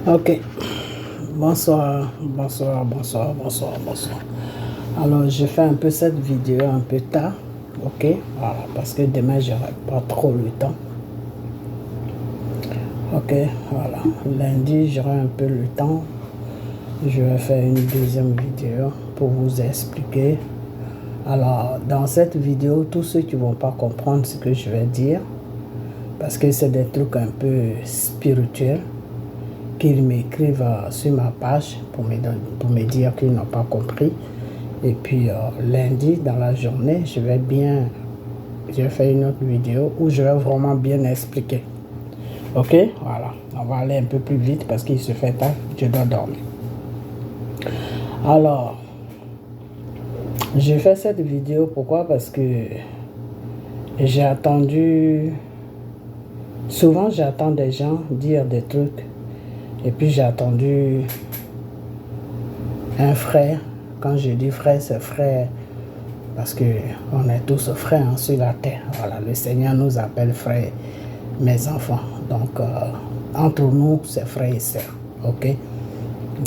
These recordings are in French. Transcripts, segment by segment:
Ok, bonsoir, bonsoir, bonsoir, bonsoir, bonsoir. Alors, je fais un peu cette vidéo un peu tard, ok, voilà, parce que demain, j'aurai pas trop le temps. Ok, voilà, lundi, j'aurai un peu le temps. Je vais faire une deuxième vidéo pour vous expliquer. Alors, dans cette vidéo, tous ceux qui vont pas comprendre ce que je vais dire, parce que c'est des trucs un peu spirituels, qu'ils m'écrivent sur ma page pour me dire qu'ils n'ont pas compris. Et puis lundi, dans la journée, je vais faire une autre vidéo où je vais vraiment bien expliquer. Ok, voilà. On va aller un peu plus vite parce qu'il se fait tard, je dois dormir. Alors, j'ai fait cette vidéo, pourquoi? Parce que j'ai attendu... Souvent, j'attends des gens dire des trucs. Et puis, j'ai attendu un frère. Quand je dis frère, c'est frère parce qu'on est tous frères sur la terre. Voilà, le Seigneur nous appelle frères, mes enfants. Donc, entre nous, c'est frères et sœurs. Ok?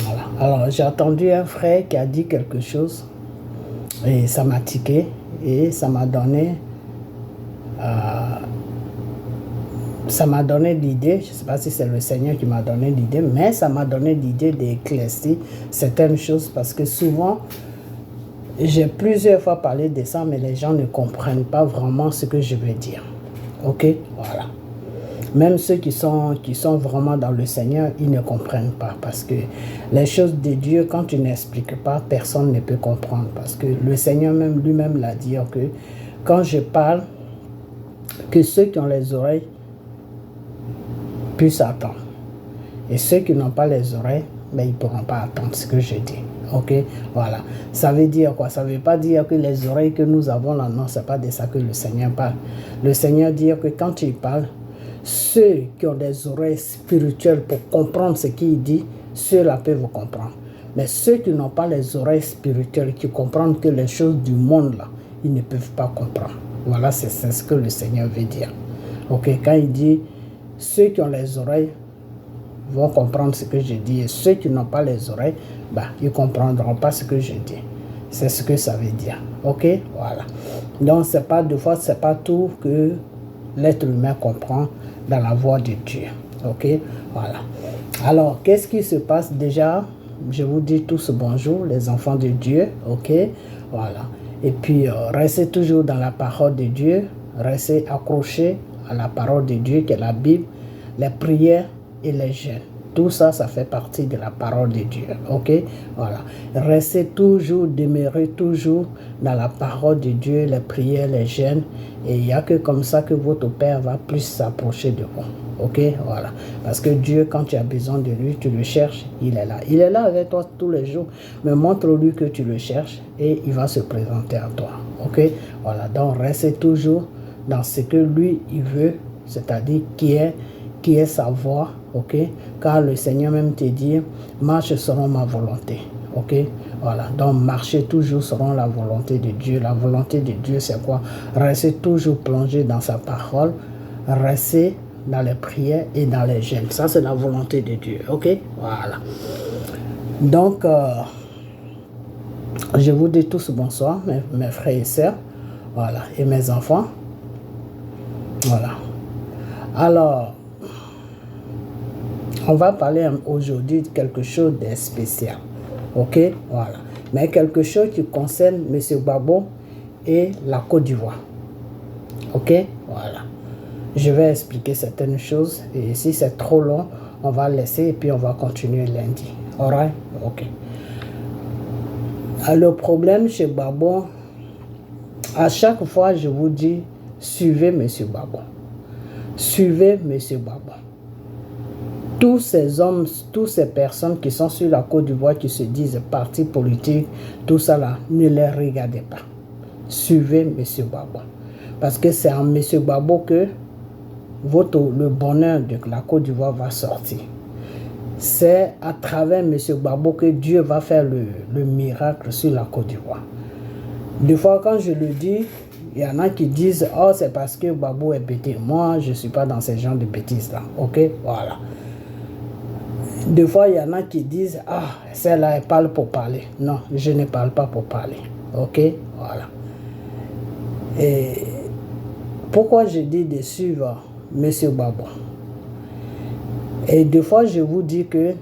Voilà. Alors, j'ai attendu un frère qui a dit quelque chose et ça m'a tiqué et ça m'a donné l'idée, je ne sais pas si c'est le Seigneur qui m'a donné l'idée, mais ça m'a donné l'idée d'éclaircir certaines choses parce que souvent, j'ai plusieurs fois parlé de ça, mais les gens ne comprennent pas vraiment ce que je veux dire. Ok? Voilà. Même ceux qui sont vraiment dans le Seigneur, ils ne comprennent pas parce que les choses de Dieu, quand tu n'expliques pas, personne ne peut comprendre parce que le Seigneur même lui-même l'a dit que quand je parle, que ceux qui ont les oreilles puissent attendre. Et ceux qui n'ont pas les oreilles, ben, ils ne pourront pas attendre ce que je dis. Ok, voilà. Ça veut dire quoi? Ça ne veut pas dire que les oreilles que nous avons là, non, ce n'est pas de ça que le Seigneur parle. Le Seigneur dit que quand il parle, ceux qui ont des oreilles spirituelles pour comprendre ce qu'il dit, ceux-là peuvent vous comprendre. Mais ceux qui n'ont pas les oreilles spirituelles, qui comprennent que les choses du monde là, ils ne peuvent pas comprendre. Voilà, c'est ce que le Seigneur veut dire. Ok, quand il dit ceux qui ont les oreilles vont comprendre ce que je dis et ceux qui n'ont pas les oreilles, bah, ils ne comprendront pas ce que je dis. C'est ce que ça veut dire. Ok, voilà. Donc, c'est pas deux fois, c'est pas tout que l'être humain comprend dans la voix de Dieu. Ok, voilà. Alors, qu'est-ce qui se passe déjà? Je vous dis tous bonjour, les enfants de Dieu. Ok, voilà. Et puis, restez toujours dans la parole de Dieu. Restez accrochés à la parole de Dieu qui est la Bible, les prières et les jeûnes. Tout ça, ça fait partie de la parole de Dieu. Ok? Voilà. Restez toujours, demeurez toujours dans la parole de Dieu, les prières, les jeûnes. Et il n'y a que comme ça que votre Père va plus s'approcher de vous. Ok? Voilà. Parce que Dieu, quand tu as besoin de lui, tu le cherches, il est là. Il est là avec toi tous les jours. Mais montre-lui que tu le cherches et il va se présenter à toi. Ok? Voilà. Donc, restez toujours dans ce que lui, il veut, c'est-à-dire qui est sa voix, ok? Car le Seigneur même te dit, marche selon ma volonté, ok? Voilà, donc marcher toujours selon la volonté de Dieu. La volonté de Dieu, c'est quoi? Rester toujours plongé dans sa parole, rester dans les prières et dans les jeûnes. Ça, c'est la volonté de Dieu, ok? Voilà. Donc, je vous dis tous bonsoir, mes frères et sœurs, voilà, et mes enfants. Voilà. Alors, on va parler aujourd'hui de quelque chose de spécial. Ok? Voilà. Mais quelque chose qui concerne M. Gbagbo et la Côte d'Ivoire. Ok? Voilà. Je vais expliquer certaines choses. Et si c'est trop long, on va laisser et puis on va continuer lundi. Alright? Ok. Alors, le problème chez Gbagbo, à chaque fois, je vous dis, suivez M. Gbagbo. Suivez M. Gbagbo. Tous ces hommes, toutes ces personnes qui sont sur la Côte d'Ivoire, qui se disent partis politiques, tout ça là, ne les regardez pas. Suivez M. Gbagbo. Parce que c'est en M. Gbagbo que le bonheur de la Côte d'Ivoire va sortir. C'est à travers M. Gbagbo que Dieu va faire le miracle sur la Côte d'Ivoire. Des fois, quand je le dis, il y en a qui disent « Oh, c'est parce que Gbagbo est bêté. » Moi, je ne suis pas dans ce genre de bêtises là. Ok? Voilà. Des fois, il y en a qui disent, ah, celle-là, elle parle pour parler. Non, je ne parle pas pour parler. Ok, voilà. Et pourquoi je dis de suivre M. Gbagbo? Et des fois, je vous dis que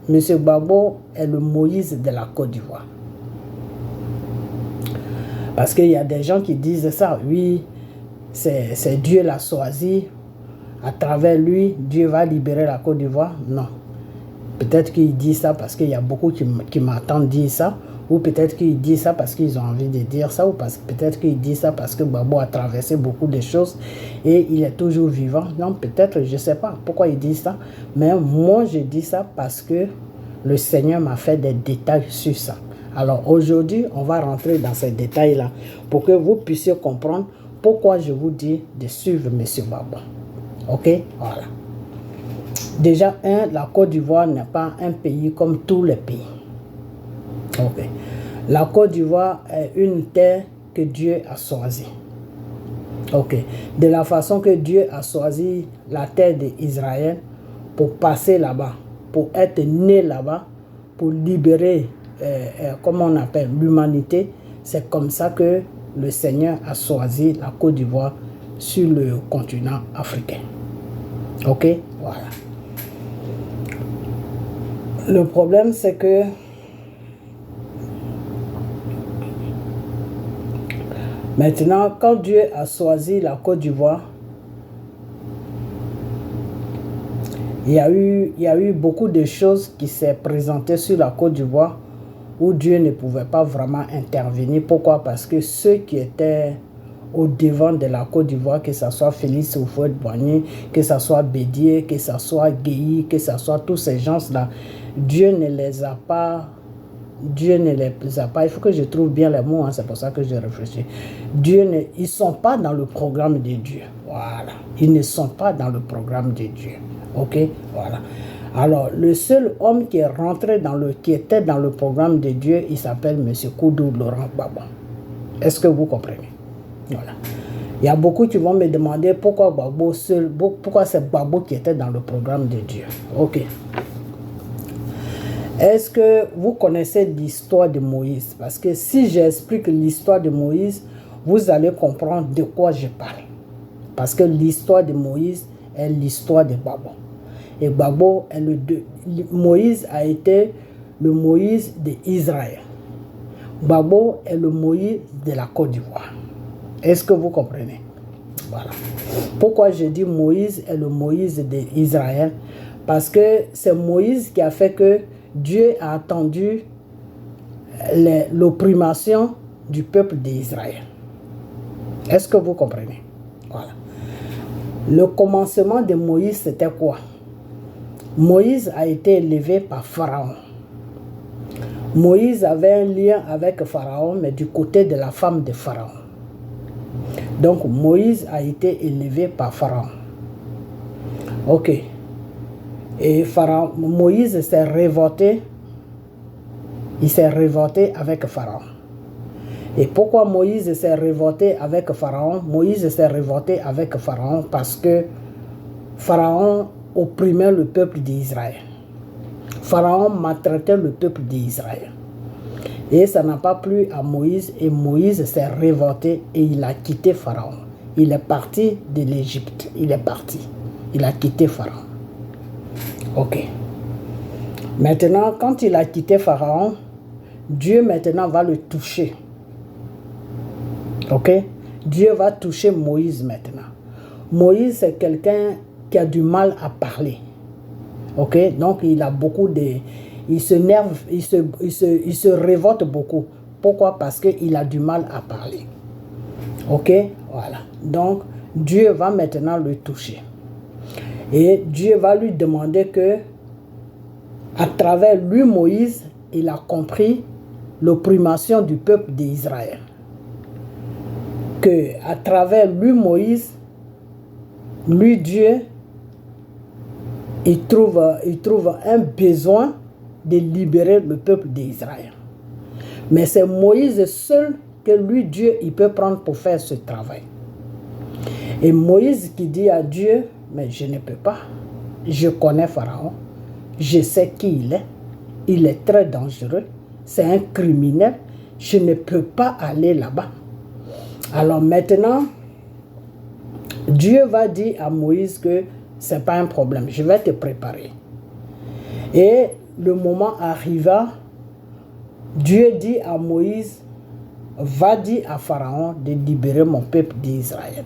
M. Gbagbo est le Moïse de la Côte d'Ivoire. Parce qu'il y a des gens qui disent ça. Oui, c'est Dieu l'a choisi. À travers lui, Dieu va libérer la Côte d'Ivoire. Non. Peut-être qu'il dit ça parce qu'il y a beaucoup qui m'entendent dire ça. Ou peut-être qu'il dit ça parce qu'ils ont envie de dire ça. Ou peut-être qu'il dit ça parce que Gbagbo a traversé beaucoup de choses et il est toujours vivant. Non, peut-être, je ne sais pas pourquoi il dit ça. Mais moi, je dis ça parce que le Seigneur m'a fait des détails sur ça. Alors aujourd'hui, on va rentrer dans ces détails-là pour que vous puissiez comprendre pourquoi je vous dis de suivre M. Gbagbo. Ok, voilà. Déjà, la Côte d'Ivoire n'est pas un pays comme tous les pays. Ok. La Côte d'Ivoire est une terre que Dieu a choisie. Ok. De la façon que Dieu a choisi la terre d'Israël pour passer là-bas, pour être né là-bas, pour libérer, comment on appelle, l'humanité, c'est comme ça que le Seigneur a choisi la Côte d'Ivoire sur le continent africain. Ok, voilà. Le problème, c'est que maintenant, quand Dieu a choisi la Côte d'Ivoire, il y a eu beaucoup de choses qui s'est présentées sur la Côte d'Ivoire où Dieu ne pouvait pas vraiment intervenir. Pourquoi? Parce que ceux qui étaient au devant de la Côte d'Ivoire, que ce soit Félix Houphouët-Boigny, que ce soit Bédié, que ce soit Guéhi, que ce soit tous ces gens-là, Dieu ne les a pas, il faut que je trouve bien les mots, hein, c'est pour ça que je réfléchis. Ils ne sont pas dans le programme de Dieu. Voilà. Ils ne sont pas dans le programme de Dieu. Ok? Voilà. Alors, le seul homme qui est rentré qui était dans le programme de Dieu, il s'appelle M. Koudou Laurent Gbagbo. Est-ce que vous comprenez? Voilà. Il y a beaucoup qui vont me demander pourquoi c'est Gbagbo qui était dans le programme de Dieu. Ok. Est-ce que vous connaissez l'histoire de Moïse? Parce que si j'explique l'histoire de Moïse, vous allez comprendre de quoi je parle. Parce que l'histoire de Moïse est l'histoire de Gbagbo. Et Gbagbo est Moïse a été le Moïse d'Israël. Gbagbo est le Moïse de la Côte d'Ivoire. Est-ce que vous comprenez? Voilà. Pourquoi je dis Moïse est le Moïse d'Israël? Parce que c'est Moïse qui a fait que Dieu a attendu l'opprimation du peuple d'Israël. Est-ce que vous comprenez? Voilà. Le commencement de Moïse, c'était quoi? Moïse a été élevé par Pharaon. Moïse avait un lien avec Pharaon, mais du côté de la femme de Pharaon. Donc Moïse a été élevé par Pharaon. Ok. Et Moïse s'est révolté. Il s'est révolté avec Pharaon. Et pourquoi Moïse s'est révolté avec Pharaon? Moïse s'est révolté avec Pharaon parce que Pharaon opprimait le peuple d'Israël. Pharaon maltraitait le peuple d'Israël. Et ça n'a pas plu à Moïse, et Moïse s'est révolté et il a quitté Pharaon. Il est parti de l'Égypte. Il est parti. Il a quitté Pharaon. Ok. Maintenant, quand il a quitté Pharaon, Dieu maintenant va le toucher. Ok? Dieu va toucher Moïse maintenant. Moïse, c'est quelqu'un qui a du mal à parler. Ok? Donc, il a beaucoup de... Il s'énerve, il se révolte beaucoup. Pourquoi? Parce qu'il a du mal à parler. Ok? Voilà. Donc, Dieu va maintenant le toucher. Et Dieu va lui demander que, à travers lui, Moïse, il a compris l'opprimation du peuple d'Israël. Que, à travers lui, Moïse, lui, Dieu, il trouve un besoin de libérer le peuple d'Israël. Mais c'est Moïse seul que lui, Dieu, il peut prendre pour faire ce travail. Et Moïse qui dit à Dieu, mais je ne peux pas. Je connais Pharaon. je sais qui il est très dangereux, c'est un criminel, je ne peux pas aller là-bas. Alors maintenant, Dieu va dire à Moïse que ce n'est pas un problème, je vais te préparer. Et le moment arriva, Dieu dit à Moïse, va dire à Pharaon de libérer mon peuple d'Israël.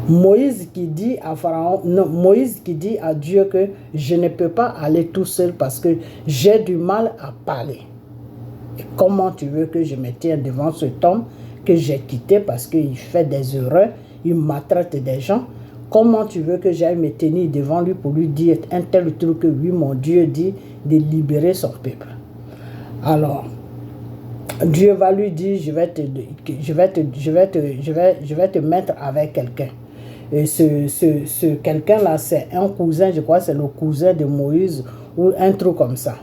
Moïse qui dit à Pharaon, non, Moïse qui dit à Dieu que je ne peux pas aller tout seul parce que j'ai du mal à parler. Et comment tu veux que je me tienne devant cet homme que j'ai quitté parce qu'il fait des erreurs, il maltraite des gens? Comment tu veux que j'aille me tenir devant lui pour lui dire un tel truc que oui, mon Dieu dit de libérer son peuple? Alors, Dieu va lui dire, je vais te mettre avec quelqu'un. Et ce quelqu'un-là, c'est un cousin, je crois, c'est le cousin de Moïse ou un truc comme ça,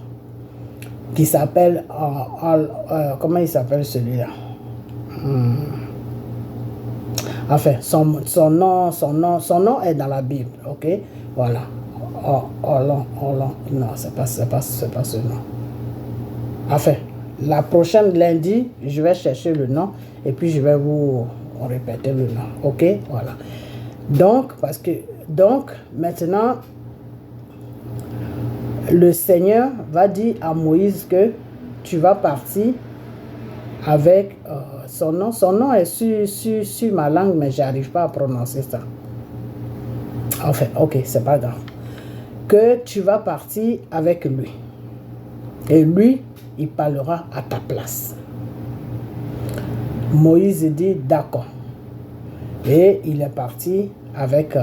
qui s'appelle, comment il s'appelle celui-là? Enfin, son nom est dans la Bible, ok? Voilà. Non, c'est pas ce nom. Enfin, la prochaine lundi, je vais chercher le nom et puis je vais vous répéter le nom, ok? Voilà. Donc, maintenant, le Seigneur va dire à Moïse que tu vas partir avec son nom. Son nom est sur ma langue, mais je n'arrive pas à prononcer ça. Enfin, ok, c'est pas grave. Que tu vas partir avec lui. Et lui, il parlera à ta place. Moïse dit d'accord. Et il est parti avec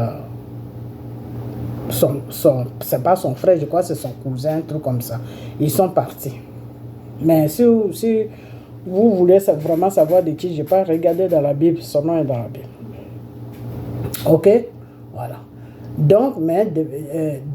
c'est pas son frère, je crois que c'est son cousin, un truc comme ça. Ils sont partis. Mais si vous voulez vraiment savoir de qui je parle, regardez dans la Bible, son nom est dans la Bible. Ok? Voilà. Donc, mais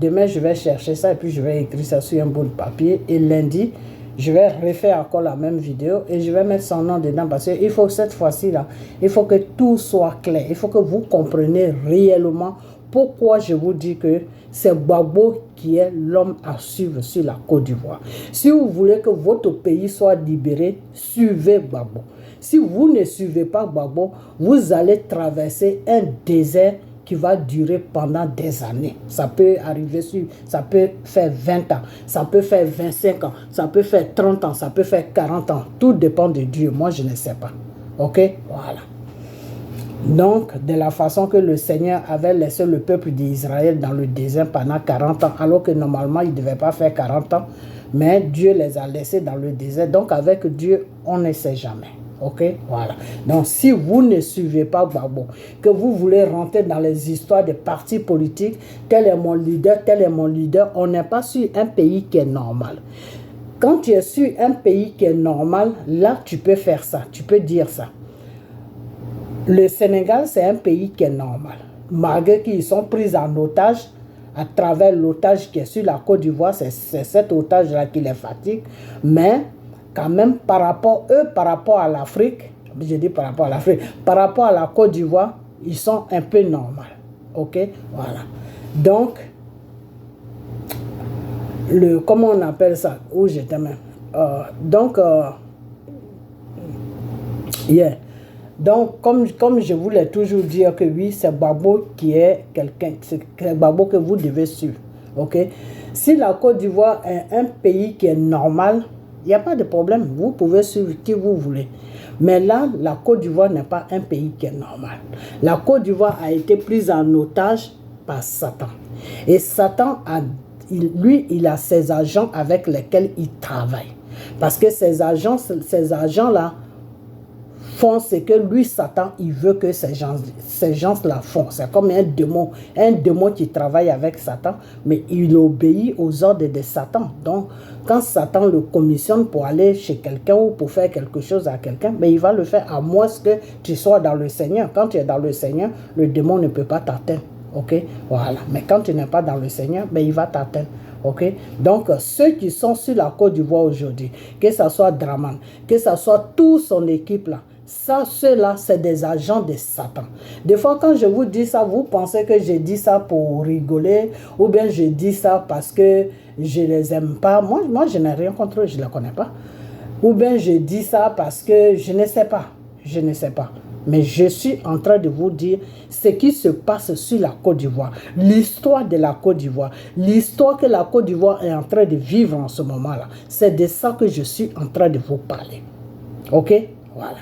demain, je vais chercher ça et puis je vais écrire ça sur un bout de papier. Et lundi, je vais refaire encore la même vidéo et je vais mettre son nom dedans parce qu'il faut que cette fois-ci, là, il faut que tout soit clair. Il faut que vous compreniez réellement pourquoi je vous dis que c'est Gbagbo qui est l'homme à suivre sur la Côte d'Ivoire. Si vous voulez que votre pays soit libéré, suivez Gbagbo. Si vous ne suivez pas Gbagbo, vous allez traverser un désert qui va durer pendant des années. Ça peut arriver ça peut faire 20 ans, ça peut faire 25 ans, ça peut faire 30 ans, ça peut faire 40 ans. Tout dépend de Dieu. Moi, je ne sais pas. Ok? Voilà. Donc, de la façon que le Seigneur avait laissé le peuple d'Israël dans le désert pendant 40 ans, alors que normalement, il ne devait pas faire 40 ans, mais Dieu les a laissés dans le désert. Donc, avec Dieu, on ne sait jamais. Ok, voilà. Donc, si vous ne suivez pas Gbagbo, que vous voulez rentrer dans les histoires des partis politiques, tel est mon leader, on n'est pas sur un pays qui est normal. Quand tu es sur un pays qui est normal, là, tu peux faire ça, tu peux dire ça. Le Sénégal, c'est un pays qui est normal. Malgré qu'ils sont pris en otage, à travers l'otage qui est sur la Côte d'Ivoire, c'est cet otage-là qui les fatigue, mais quand même, par rapport à l'Afrique, je dis par rapport à l'Afrique, par rapport à la Côte d'Ivoire, ils sont un peu normaux. Ok? Voilà. Donc, comment on appelle ça? Où j'étais même? Donc, comme je voulais toujours dire que oui, c'est Gbagbo qui est quelqu'un, c'est Gbagbo que vous devez suivre. Ok? Si la Côte d'Ivoire est un pays qui est normal, il n'y a pas de problème. Vous pouvez suivre qui vous voulez. Mais là, la Côte d'Ivoire n'est pas un pays qui est normal. La Côte d'Ivoire a été prise en otage par Satan. Et Satan, il a ses agents avec lesquels il travaille. Parce que ces agents-là font ce que lui, Satan, il veut que ces gens-là font. C'est comme un démon qui travaille avec Satan, mais il obéit aux ordres de Satan. Donc, quand Satan le commissionne pour aller chez quelqu'un ou pour faire quelque chose à quelqu'un, mais il va le faire à moins que tu sois dans le Seigneur. Quand tu es dans le Seigneur, le démon ne peut pas t'atteindre. Ok? Voilà. Mais quand tu n'es pas dans le Seigneur, ben, il va t'atteindre. Ok? Donc, ceux qui sont sur la Côte d'Ivoire aujourd'hui, que ce soit Draman, que ce soit toute son équipe là, Ça, ceux-là, c'est des agents de Satan. Des fois, quand je vous dis ça, vous pensez que j'ai dit ça pour rigoler, ou bien je dis ça parce que je les aime pas. Moi je n'ai rien contre eux, je ne les connais pas. Ou bien je dis ça parce que je ne sais pas. Je ne sais pas. Mais je suis en train de vous dire ce qui se passe sur la Côte d'Ivoire. L'histoire de la Côte d'Ivoire. L'histoire que la Côte d'Ivoire est en train de vivre en ce moment-là. C'est de ça que je suis en train de vous parler. Ok? Voilà.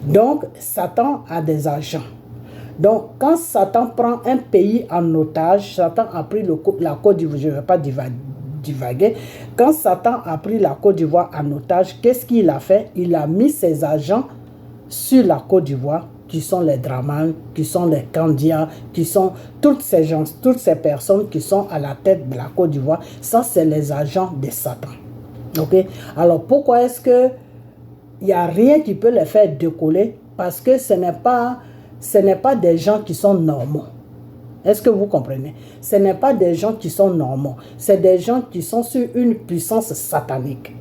Donc, Satan a des agents. Donc, quand Satan prend un pays en otage, Satan a pris la Côte d'Ivoire, je ne vais pas divaguer. Quand Satan a pris la Côte d'Ivoire en otage, qu'est-ce qu'il a fait? Il a mis ses agents sur la Côte d'Ivoire, qui sont les Dramane, qui sont les Kandia, qui sont toutes ces gens, toutes ces personnes qui sont à la tête de la Côte d'Ivoire. Ça, c'est les agents de Satan. Ok? Alors, pourquoi est-ce que il n'y a rien qui peut les faire décoller? Parce que ce n'est pas des gens qui sont normaux. Est-ce que vous comprenez? Ce n'est pas des gens qui sont normaux. C'est des gens qui sont sur une puissance satanique.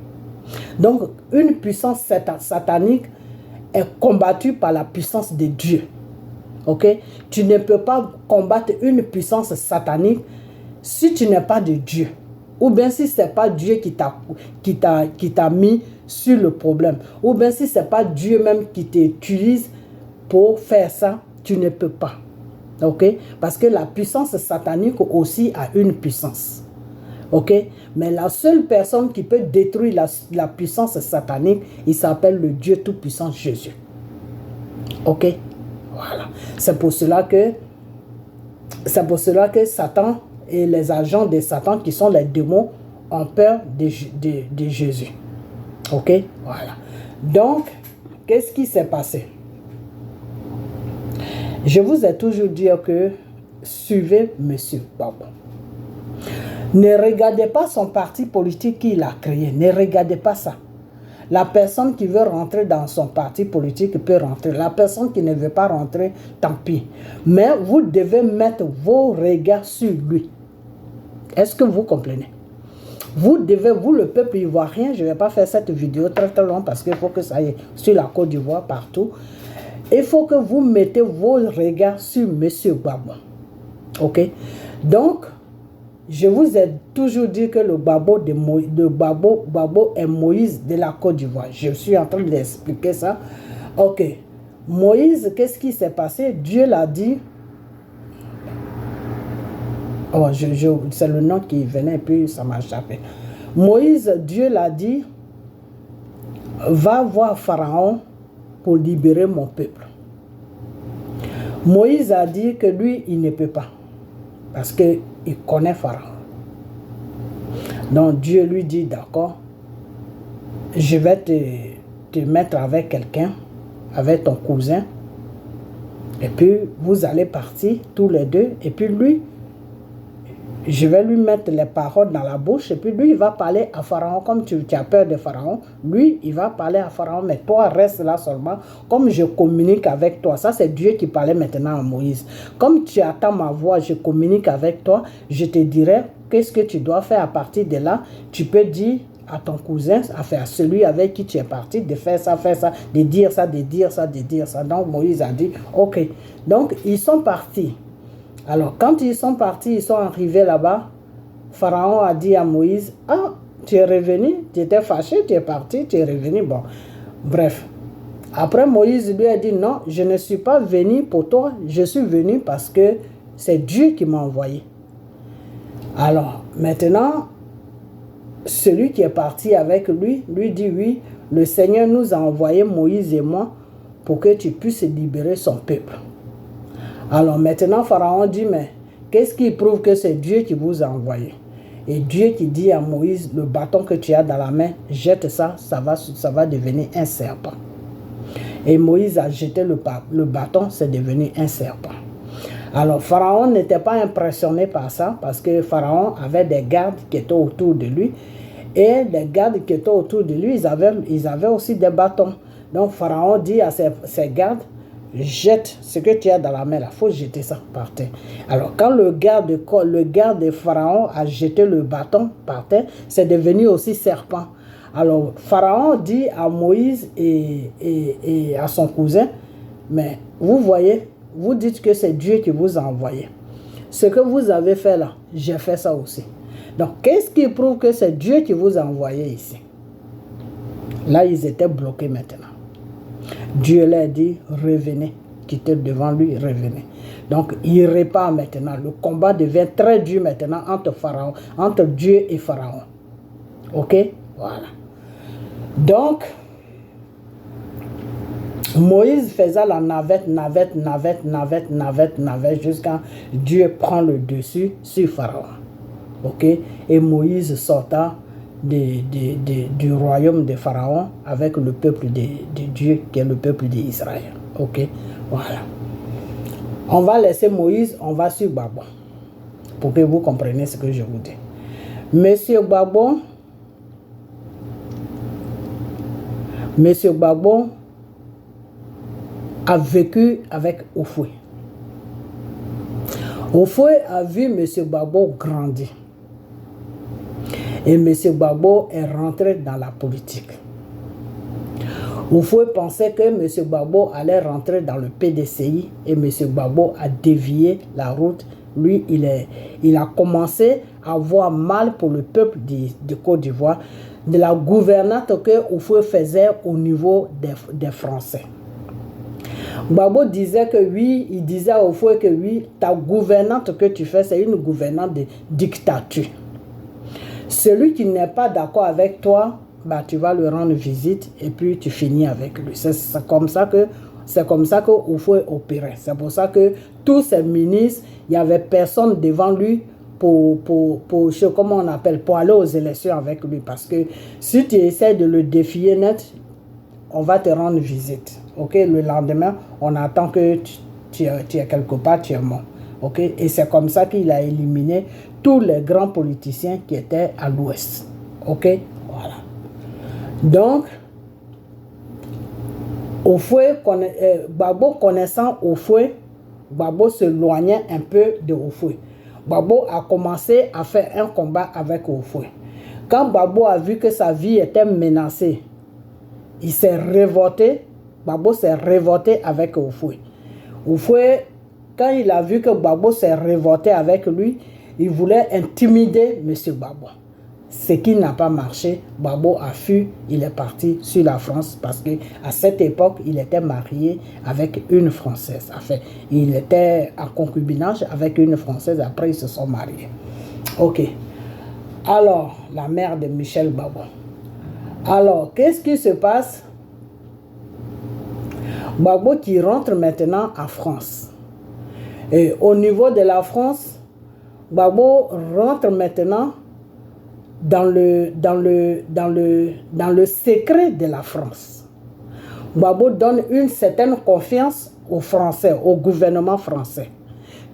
Donc, une puissance satanique est combattue par la puissance de Dieu. Ok? Tu ne peux pas combattre une puissance satanique si tu n'es pas de Dieu. Ou bien si ce n'est pas Dieu qui t'a mis sur le problème. Ou bien si ce n'est pas Dieu même qui t'utilise pour faire ça, tu ne peux pas. Ok? Parce que la puissance satanique aussi a une puissance. Ok? Mais la seule personne qui peut détruire la puissance satanique, il s'appelle le Dieu Tout-Puissant Jésus. Ok? Voilà. C'est pour cela que Satan et les agents de Satan, qui sont les démons, ont peur de Jésus. Ok? Voilà. Donc, qu'est-ce qui s'est passé? Je vous ai toujours dit que suivez M. Gbagbo. Ne regardez pas son parti politique qu'il a créé. Ne regardez pas ça. La personne qui veut rentrer dans son parti politique peut rentrer. La personne qui ne veut pas rentrer, tant pis. Mais vous devez mettre vos regards sur lui. Est-ce que vous comprenez? Vous, le peuple ivoirien, je ne vais pas faire cette vidéo très longue parce qu'il faut que ça aille sur la Côte d'Ivoire partout. Il faut que vous mettez vos regards sur M. Gbagbo. Ok? Donc, je vous ai toujours dit que le Gbagbo est Moïse de la Côte d'Ivoire. Je suis en train d'expliquer ça. Ok. Moïse, qu'est-ce qui s'est passé? Dieu l'a dit. Oh, c'est le nom qui venait et puis ça m'a échappé. Moïse, Dieu l'a dit, va voir Pharaon pour libérer mon peuple. Moïse a dit que lui, il ne peut pas. Parce qu'il connaît Pharaon. Donc Dieu lui dit, d'accord, je vais te mettre avec quelqu'un, avec ton cousin. Et puis, vous allez partir tous les deux. Et puis lui, je vais lui mettre les paroles dans la bouche. Et puis lui, il va parler à Pharaon. Comme tu as peur de Pharaon, lui, il va parler à Pharaon. Mais toi, reste là seulement. Comme je communique avec toi. Ça, c'est Dieu qui parlait maintenant à Moïse. Comme tu attends ma voix, je communique avec toi. Je te dirai qu'est-ce que tu dois faire à partir de là. Tu peux dire à ton cousin, à celui avec qui tu es parti, de faire ça, de dire ça, de dire ça, de dire ça. Donc Moïse a dit, ok. Donc ils sont partis. Alors quand ils sont partis, ils sont arrivés là-bas. Pharaon a dit à Moïse, ah, tu es revenu, tu étais fâché, tu es parti, tu es revenu. Bon, bref. Après Moïse lui a dit, non, je ne suis pas venu pour toi, je suis venu parce que c'est Dieu qui m'a envoyé. Alors maintenant, celui qui est parti avec lui dit, oui, le Seigneur nous a envoyé Moïse et moi pour que tu puisses libérer son peuple. Alors maintenant, Pharaon dit, mais qu'est-ce qui prouve que c'est Dieu qui vous a envoyé? Et Dieu qui dit à Moïse, le bâton que tu as dans la main, jette ça, ça va devenir un serpent. Et Moïse a jeté le bâton, c'est devenu un serpent. Alors Pharaon n'était pas impressionné par ça parce que Pharaon avait des gardes qui étaient autour de lui. Et les gardes qui étaient autour de lui, ils avaient aussi des bâtons. Donc Pharaon dit à ses gardes, jette ce que tu as dans la main là, il faut jeter ça par terre. Alors quand le garde de Pharaon a jeté le bâton par terre, c'est devenu aussi serpent. Alors, Pharaon dit à Moïse et à son cousin, mais vous voyez, vous dites que c'est Dieu qui vous a envoyé. Ce que vous avez fait là, j'ai fait ça aussi. Donc, qu'est-ce qui prouve que c'est Dieu qui vous a envoyé ici? Là, ils étaient bloqués maintenant. Dieu leur dit, revenez, quittez devant lui, revenez. Donc, il répare maintenant. Le combat devient très dur maintenant entre Dieu et Pharaon. Ok? Voilà. Donc, Moïse faisait la navette jusqu'à Dieu prend le dessus sur Pharaon. Ok? Et Moïse sorta du royaume de Pharaon avec le peuple de Dieu qui est le peuple d'Israël. Ok? Voilà. On va laisser Moïse, on va sur Gbagbo pour que vous compreniez ce que je vous dis. Monsieur Gbagbo a vécu avec Houphouët. Houphouët a vu M. Gbagbo grandir. Et M. Gbagbo est rentré dans la politique. Houphouët pensait que M. Gbagbo allait rentrer dans le PDCI et M. Gbagbo a dévié la route. Lui, il a commencé à avoir mal pour le peuple de Côte d'Ivoire, de la gouvernance que Houphouët faisait au niveau des Français. Gbagbo disait que oui, il disait à Houphouët que oui, ta gouvernante que tu fais, c'est une gouvernante de dictature. Celui qui n'est pas d'accord avec toi, bah, tu vas lui rendre visite et puis tu finis avec lui. C'est comme ça que Houphouët opérait. C'est pour ça que tous ces ministres, il n'y avait personne devant lui comment on appelle, pour aller aux élections avec lui. Parce que si tu essaies de le défier net, on va te rendre visite. Ok, le lendemain, on attend que tu es quelque part, tu es mort. Ok, et c'est comme ça qu'il a éliminé tous les grands politiciens qui étaient à l'ouest. Ok, voilà. Donc, Gbagbo connaissant Houphouët, Gbagbo s'éloignait un peu de Houphouët. Gbagbo a commencé à faire un combat avec Houphouët. Quand Gbagbo a vu que sa vie était menacée, il s'est révolté. Gbagbo s'est révolté avec Houphouët. Houphouët, quand il a vu que Gbagbo s'est révolté avec lui, il voulait intimider M. Gbagbo. Ce qui n'a pas marché, Gbagbo a fui, il est parti sur la France parce qu'à cette époque, il était marié avec une Française. Enfin, il était en concubinage avec une Française, après ils se sont mariés. Ok. Alors, la mère de Michel Gbagbo. Alors, qu'est-ce qui se passe? Gbagbo qui rentre maintenant en France. Et au niveau de la France, Gbagbo rentre maintenant dans le secret de la France. Gbagbo donne une certaine confiance aux Français, au gouvernement français,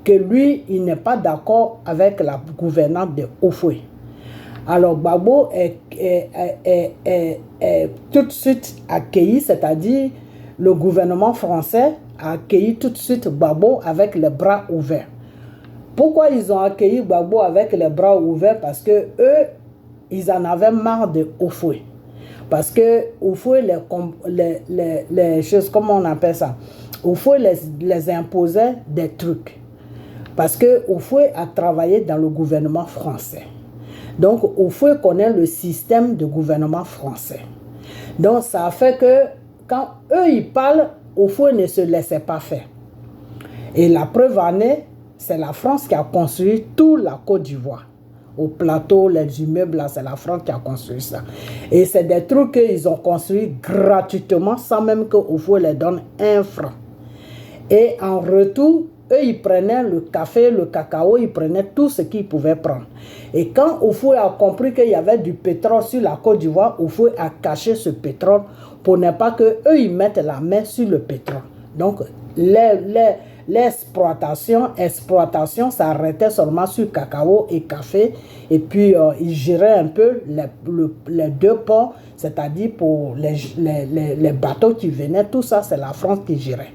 que lui, il n'est pas d'accord avec la gouvernance de Houphouët. Alors Gbagbo est tout de suite accueilli, c'est-à-dire le gouvernement français a accueilli tout de suite Gbagbo avec les bras ouverts. Pourquoi ils ont accueilli Gbagbo avec les bras ouverts? Parce que eux, ils en avaient marre de Houphouët. Parce que Houphouët, les choses, comment on appelle ça? Houphouët les imposait des trucs. Parce que Houphouët a travaillé dans le gouvernement français. Donc, Houphouët connaît le système de gouvernement français. Donc, ça a fait que quand eux, ils parlent, Houphouët ne se laissait pas faire. Et la preuve en est, c'est la France qui a construit toute la Côte d'Ivoire. Au plateau, les immeubles, là, c'est la France qui a construit ça. Et c'est des trucs qu'ils ont construits gratuitement, sans même que Houphouët les donne 1 franc. Et en retour, eux, ils prenaient le café, le cacao, ils prenaient tout ce qu'ils pouvaient prendre. Et quand Houphouët a compris qu'il y avait du pétrole sur la Côte d'Ivoire, Houphouët a caché ce pétrole pour ne pas qu'eux, ils mettent la main sur le pétrole. Donc, l'exploitation s'arrêtait seulement sur cacao et café. Et puis, ils géraient un peu les 2 ports, c'est-à-dire pour les bateaux qui venaient, tout ça, c'est la France qui gérait.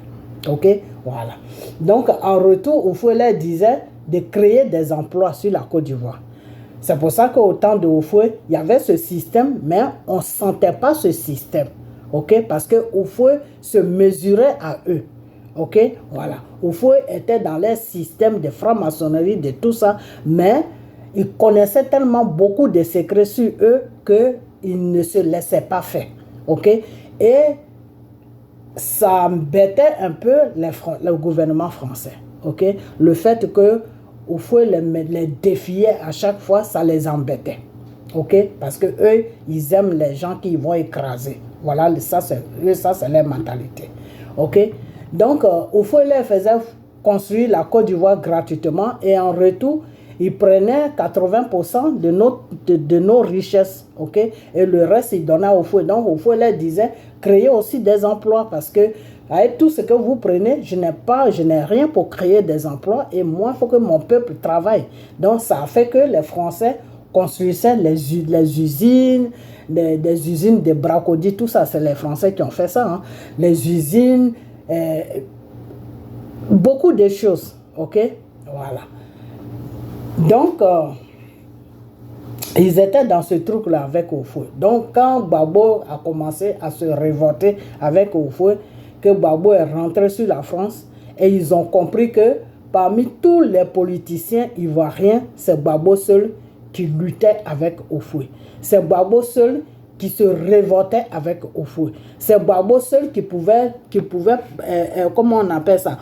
Ok, voilà. Donc, en retour, Houphouët leur disait de créer des emplois sur la Côte d'Ivoire. C'est pour ça qu'au temps de Houphouët, il y avait ce système, mais on ne sentait pas ce système. Ok? Parce que Houphouët se mesurait à eux. Ok? Voilà. Houphouët était dans les systèmes de franc-maçonnerie, de tout ça, mais il connaissait tellement beaucoup de secrets sur eux qu'il ne se laissait pas faire. Ok? Et ça embêtait un peu le gouvernement français. Ok? Le fait que Houphouët les défiait à chaque fois, ça les embêtait. Ok? Parce que eux, ils aiment les gens qui vont écraser. Voilà, ça c'est leur mentalité. Ok? Donc, Houphouët les faisait construire la Côte d'Ivoire gratuitement et en retour, il prenait 80% de nos richesses, ok? Et le reste, il donnait au Houphouët. Donc, Houphouët leur disait, créez aussi des emplois parce que avec tout ce que vous prenez, je n'ai rien pour créer des emplois et moi, il faut que mon peuple travaille. Donc, ça a fait que les Français construisaient les usines, des usines de bracodis, tout ça, c'est les Français qui ont fait ça. Hein. Les usines, beaucoup de choses, ok? Voilà. Donc, ils étaient dans ce truc-là avec Houphouët. Donc, quand Gbagbo a commencé à se révolter avec Houphouët, que Gbagbo est rentré sur la France, et ils ont compris que parmi tous les politiciens ivoiriens, c'est Gbagbo seul qui luttait avec Houphouët. C'est Gbagbo seul qui se révoltait avec Houphouët. C'est Gbagbo seul qui pouvait comment on appelle ça,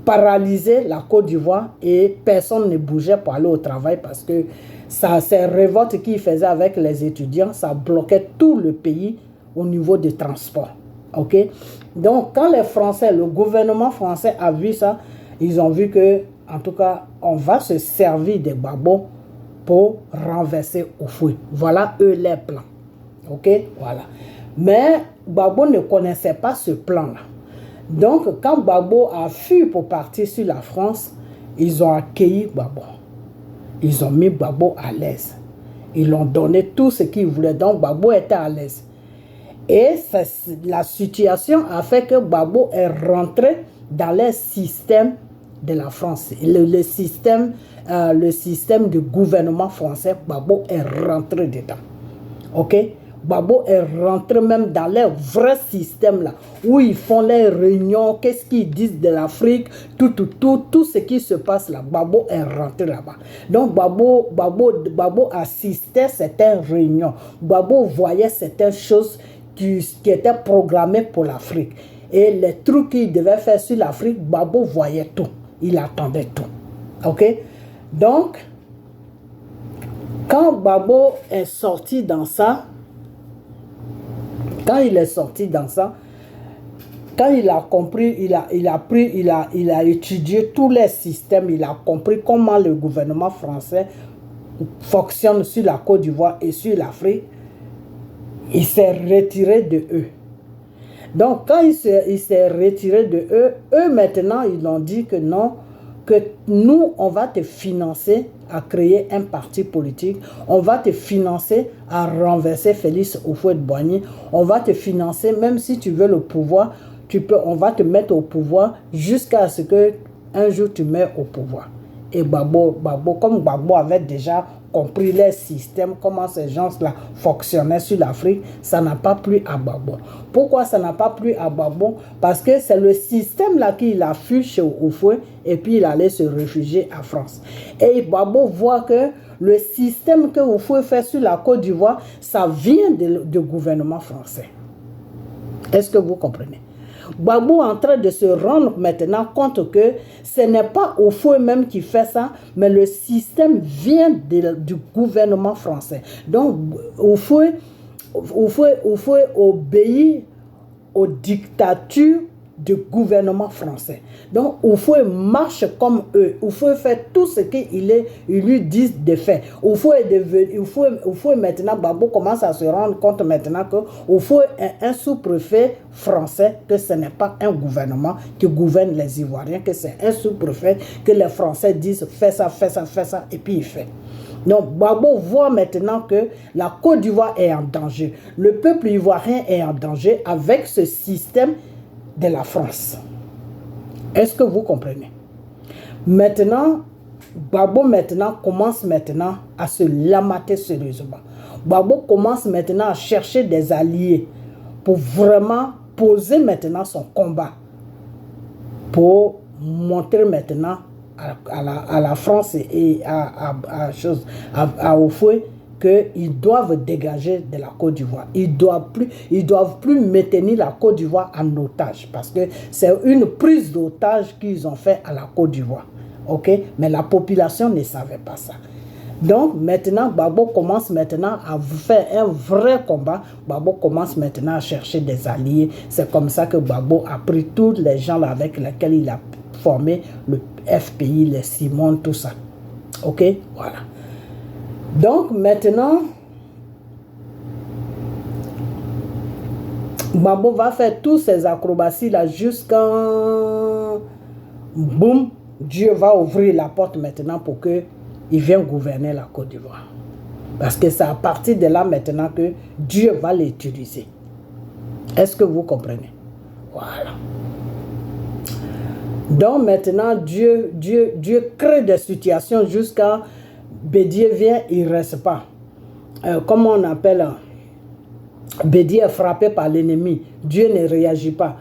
paralyser la Côte d'Ivoire et personne ne bougeait pour aller au travail parce que ces révoltes qu'il faisait avec les étudiants, ça bloquait tout le pays au niveau des transports. Ok? Donc, quand les Français, le gouvernement français a vu ça, ils ont vu que, en tout cas, on va se servir de Gbagbo pour renverser Houphouët. Voilà eux les plans. Ok? Voilà. Mais Gbagbo ne connaissait pas ce plan-là. Donc, quand Gbagbo a fui pour partir sur la France, ils ont accueilli Gbagbo. Ils ont mis Gbagbo à l'aise. Ils lui ont donné tout ce qu'il voulait. Donc, Gbagbo était à l'aise. Et la situation a fait que Gbagbo est rentré dans les systèmes de la France. Le système du gouvernement français, Gbagbo est rentré dedans. Ok? Gbagbo est rentré même dans les vrais systèmes là, où ils font les réunions, qu'est-ce qu'ils disent de l'Afrique, tout ce qui se passe là, Gbagbo est rentré là-bas. Donc Gbagbo assistait à certaines réunions, Gbagbo voyait certaines choses qui étaient programmées pour l'Afrique. Et les trucs qu'il devait faire sur l'Afrique, Gbagbo voyait tout, il attendait tout. Ok? Donc, quand Gbagbo est sorti dans ça, quand il est sorti dans ça, quand il a compris, il a étudié tous les systèmes, il a compris comment le gouvernement français fonctionne sur la Côte d'Ivoire et sur l'Afrique, il s'est retiré de eux. Donc, quand il s'est retiré de eux, eux maintenant, ils ont dit que non, que nous, on va te financer à créer un parti politique, on va te financer à renverser Félix Houphouët-Boigny, on va te financer, même si tu veux le pouvoir, on va te mettre au pouvoir jusqu'à ce que un jour tu mets au pouvoir. Et comme Gbagbo avait déjà compris les systèmes, comment ces gens-là fonctionnaient sur l'Afrique, ça n'a pas plu à Gbagbo. Pourquoi ça n'a pas plu à Gbagbo? Parce que c'est le système-là qu'il a fui chez Houphouët et puis il allait se réfugier en France. Et Gbagbo voit que le système que Houphouët fait sur la Côte d'Ivoire, ça vient du gouvernement français. Est-ce que vous comprenez? Gbagbo est en train de se rendre maintenant compte que ce n'est pas Houphouët même qui fait ça, mais le système vient du gouvernement français. Donc, Houphouët obéit aux dictatures du gouvernement français. Donc, Houphouët marche comme eux. Houphouët fait tout ce qu'ils lui disent de faire. Houphouët maintenant, Gbagbo commence à se rendre compte maintenant que Houphouët est un sous-préfet français, que ce n'est pas un gouvernement qui gouverne les Ivoiriens, que c'est un sous-préfet que les Français disent fais ça, fais ça, fais ça, et puis il fait. Donc, Gbagbo voit maintenant que la Côte d'Ivoire est en danger. Le peuple ivoirien est en danger avec ce système de la France. Est-ce que vous comprenez? Maintenant, Gbagbo maintenant commence maintenant à se lamater sérieusement. Gbagbo commence maintenant à chercher des alliés pour vraiment poser maintenant son combat, pour montrer maintenant à la France et à Houphouët qu'ils doivent dégager de la Côte d'Ivoire. Ils doivent plus maintenir la Côte d'Ivoire en otage, parce que c'est une prise d'otage qu'ils ont fait à la Côte d'Ivoire. Ok, mais la population ne savait pas ça. Donc maintenant, Gbagbo commence maintenant à faire un vrai combat. Gbagbo commence maintenant à chercher des alliés. C'est comme ça que Gbagbo a pris tous les gens avec lesquels il a formé le FPI, les Simon, tout ça. Ok, voilà. Donc maintenant, Gbagbo va faire tous ces acrobaties là jusqu'à boum. Dieu va ouvrir la porte maintenant pour qu'il vienne gouverner la Côte d'Ivoire. Parce que c'est à partir de là maintenant que Dieu va l'utiliser. Est-ce que vous comprenez? Voilà. Donc maintenant, Dieu crée des situations jusqu'à Bédié vient, il ne reste pas. Comment on appelle? Bédié est frappé par l'ennemi. Dieu ne réagit pas.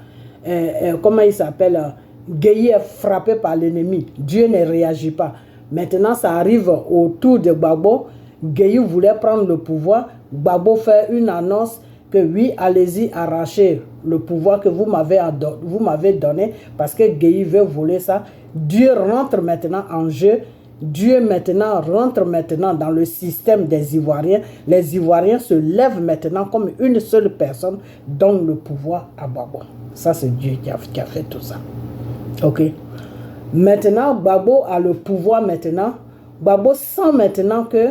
Comment il s'appelle? Gueye est frappé par l'ennemi. Dieu ne réagit pas. Maintenant, ça arrive autour de Gbagbo. Gueye voulait prendre le pouvoir. Gbagbo fait une annonce que oui, allez-y, arrachez le pouvoir que vous m'avez donné, parce que Gueye veut voler ça. Dieu rentre maintenant en jeu. Dieu maintenant rentre maintenant dans le système des Ivoiriens. Les Ivoiriens se lèvent maintenant comme une seule personne, donne le pouvoir à Gbagbo. Ça, c'est Dieu qui a fait tout ça. Ok. Maintenant, Gbagbo a le pouvoir maintenant. Gbagbo sent maintenant que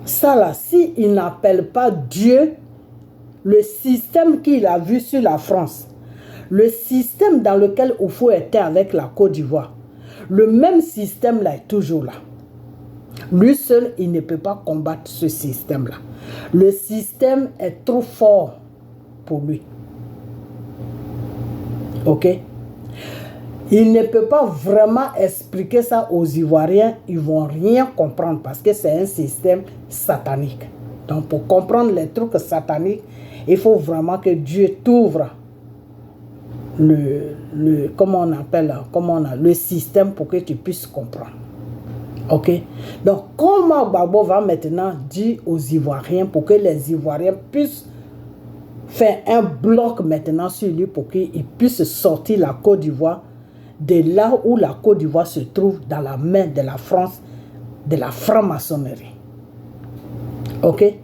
ça là, s'il n'appelle pas Dieu, le système qu'il a vu sur la France, le système dans lequel Houphouët était avec la Côte d'Ivoire, le même système là est toujours là. Lui seul, il ne peut pas combattre ce système là. Le système est trop fort pour lui. Ok? Il ne peut pas vraiment expliquer ça aux Ivoiriens. Ils ne vont rien comprendre parce que c'est un système satanique. Donc, pour comprendre les trucs sataniques, il faut vraiment que Dieu t'ouvre le système pour que tu puisses comprendre. Ok? Donc, comment Gbagbo va maintenant dire aux Ivoiriens pour que les Ivoiriens puissent faire un bloc maintenant sur lui pour qu'il puisse sortir la Côte d'Ivoire de là où la Côte d'Ivoire se trouve dans la main de la France, de la franc-maçonnerie. Ok?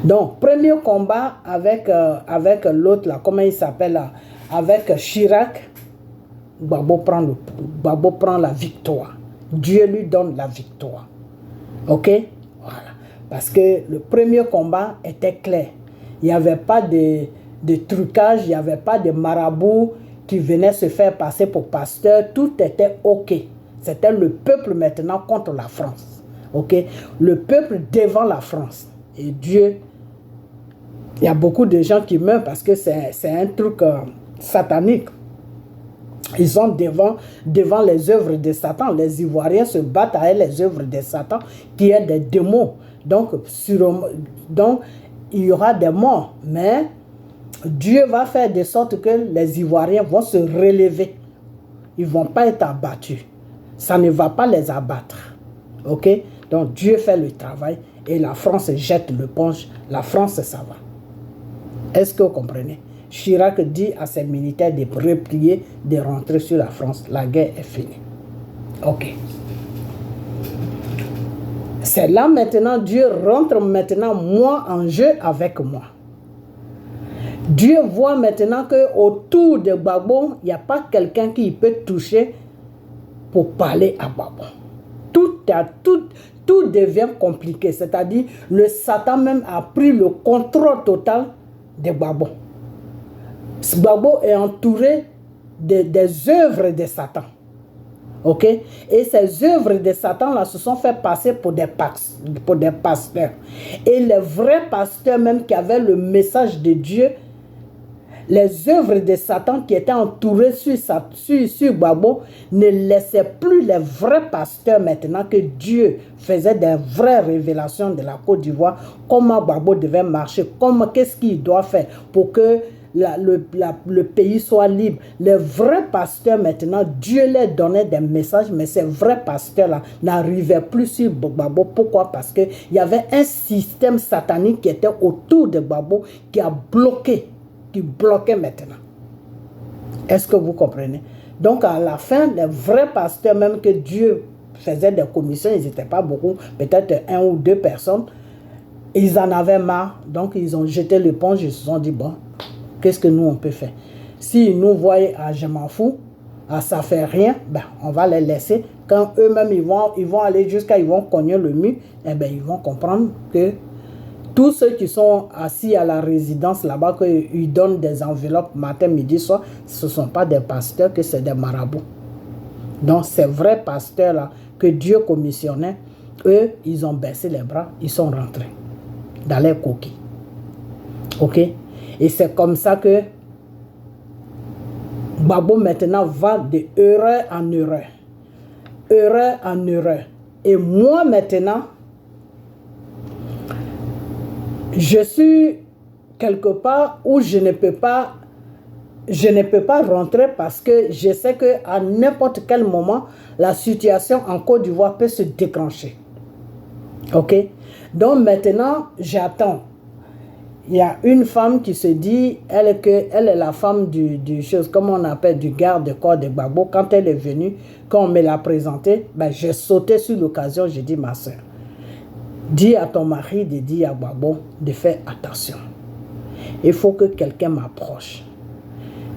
Donc, premier combat avec l'autre, là, comment il s'appelle là, avec Chirac, Gbagbo prend la victoire. Dieu lui donne la victoire. Ok? Voilà. Parce que le premier combat était clair. Il n'y avait pas de trucage, il n'y avait pas de marabout qui venait se faire passer pour pasteur. Tout était ok. C'était le peuple maintenant contre la France. Ok? Le peuple devant la France. Et Dieu, il y a beaucoup de gens qui meurent parce que c'est un truc satanique. Ils sont devant les œuvres de Satan. Les Ivoiriens se battent avec les œuvres de Satan qui est des démons. Donc il y aura des morts. Mais Dieu va faire de sorte que les Ivoiriens vont se relever. Ils ne vont pas être abattus. Ça ne va pas les abattre. Ok? Donc Dieu fait le travail et la France jette l'éponge. La France, ça va. Est-ce que vous comprenez? Chirac dit à ses militaires de replier, de rentrer sur la France. La guerre est finie. Ok. C'est là maintenant, Dieu rentre maintenant moi en jeu avec moi. Dieu voit maintenant qu'autour de Gbagbo, il n'y a pas quelqu'un qui peut toucher pour parler à Gbagbo. Tout devient compliqué. C'est-à-dire, le Satan même a pris le contrôle total de Gbagbo. Gbagbo est entouré des œuvres de Satan. Ok? Et ces œuvres de Satan-là se sont fait passer pour des pasteurs. Et les vrais pasteurs même qui avaient le message de Dieu, les œuvres de Satan qui étaient entourées sur Gbagbo ne laissaient plus les vrais pasteurs maintenant que Dieu faisait des vraies révélations de la Côte d'Ivoire, comment Gbagbo devait marcher, qu'est-ce qu'il doit faire pour que le pays soit libre. Les vrais pasteurs maintenant, Dieu leur donnait des messages, mais ces vrais pasteurs-là n'arrivaient plus sur Gbagbo. Pourquoi? Parce qu'il y avait un système satanique qui était autour de Gbagbo qui a bloqué, qui bloquait maintenant. Est-ce que vous comprenez? Donc à la fin, les vrais pasteurs, même que Dieu faisait des commissions, ils n'étaient pas beaucoup, peut-être 1 ou 2 personnes, ils en avaient marre, donc ils ont jeté l'éponge, ils se sont dit, bon, qu'est-ce que nous on peut faire? S'ils nous voient à je m'en fous, à ça fait rien, ben, on va les laisser. Quand eux-mêmes ils vont aller jusqu'à, ils vont cogner le mur, eh ben, ils vont comprendre que tous ceux qui sont assis à la résidence là-bas, qu'ils donnent des enveloppes matin, midi, soir, ce ne sont pas des pasteurs, que c'est des marabouts. Donc ces vrais pasteurs-là que Dieu commissionnait, eux, ils ont baissé les bras, ils sont rentrés dans les coquilles. Ok? Et c'est comme ça que Gbagbo maintenant va de erreur en erreur. Erreur en erreur. Et moi maintenant, je suis quelque part où je ne peux pas rentrer parce que je sais qu'à n'importe quel moment, la situation en Côte d'Ivoire peut se déclencher. Ok? Donc maintenant, j'attends. Il y a une femme qui se dit, elle est la femme du chose, comment on appelle, du garde-corps de Gbagbo. Quand elle est venue, quand on me l'a présentée, ben, j'ai sauté sur l'occasion, j'ai dit, ma soeur, dis à ton mari de dire à Gbagbo de faire attention. Il faut que quelqu'un m'approche.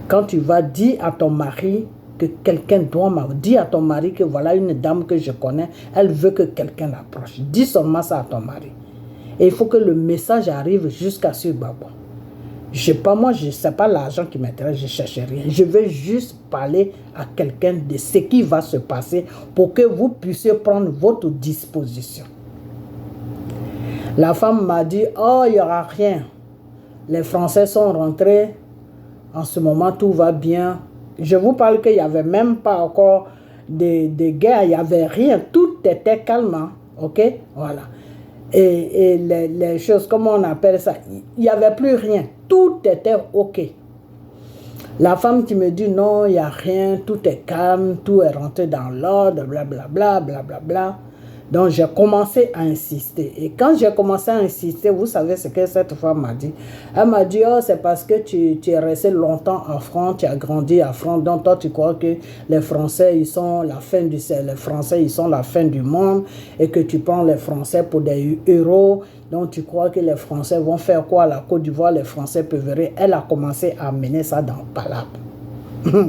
Quand tu vas dire à ton mari que quelqu'un doit m'approcher, dis à ton mari que voilà une dame que je connais, elle veut que quelqu'un l'approche. Dis seulement ça à ton mari. Et il faut que le message arrive jusqu'à ce Gbagbo. Moi, je ne sais pas l'argent qui m'intéresse, je ne cherche rien. Je veux juste parler à quelqu'un de ce qui va se passer pour que vous puissiez prendre votre disposition. La femme m'a dit, oh, il n'y aura rien. Les Français sont rentrés. En ce moment, tout va bien. Je vous parle qu'il n'y avait même pas encore de guerre. Il n'y avait rien. Tout était calme. OK? Voilà. Et les choses, comment on appelle ça? Il n'y avait plus rien. Tout était OK. La femme qui me dit, non, il n'y a rien. Tout est calme. Tout est rentré dans l'ordre. Blablabla. Blablabla. Donc, j'ai commencé à insister. Et quand j'ai commencé à insister, vous savez ce que cette femme m'a dit? Elle m'a dit, oh, c'est parce que tu es resté longtemps en France, tu as grandi en France, donc toi, tu crois que les Français, ils sont la fin du monde, et que tu prends les Français pour des héros. Donc, tu crois que les Français vont faire quoi à la Côte d'Ivoire? Les Français peuvent rire. Elle a commencé à mener ça dans le palabre.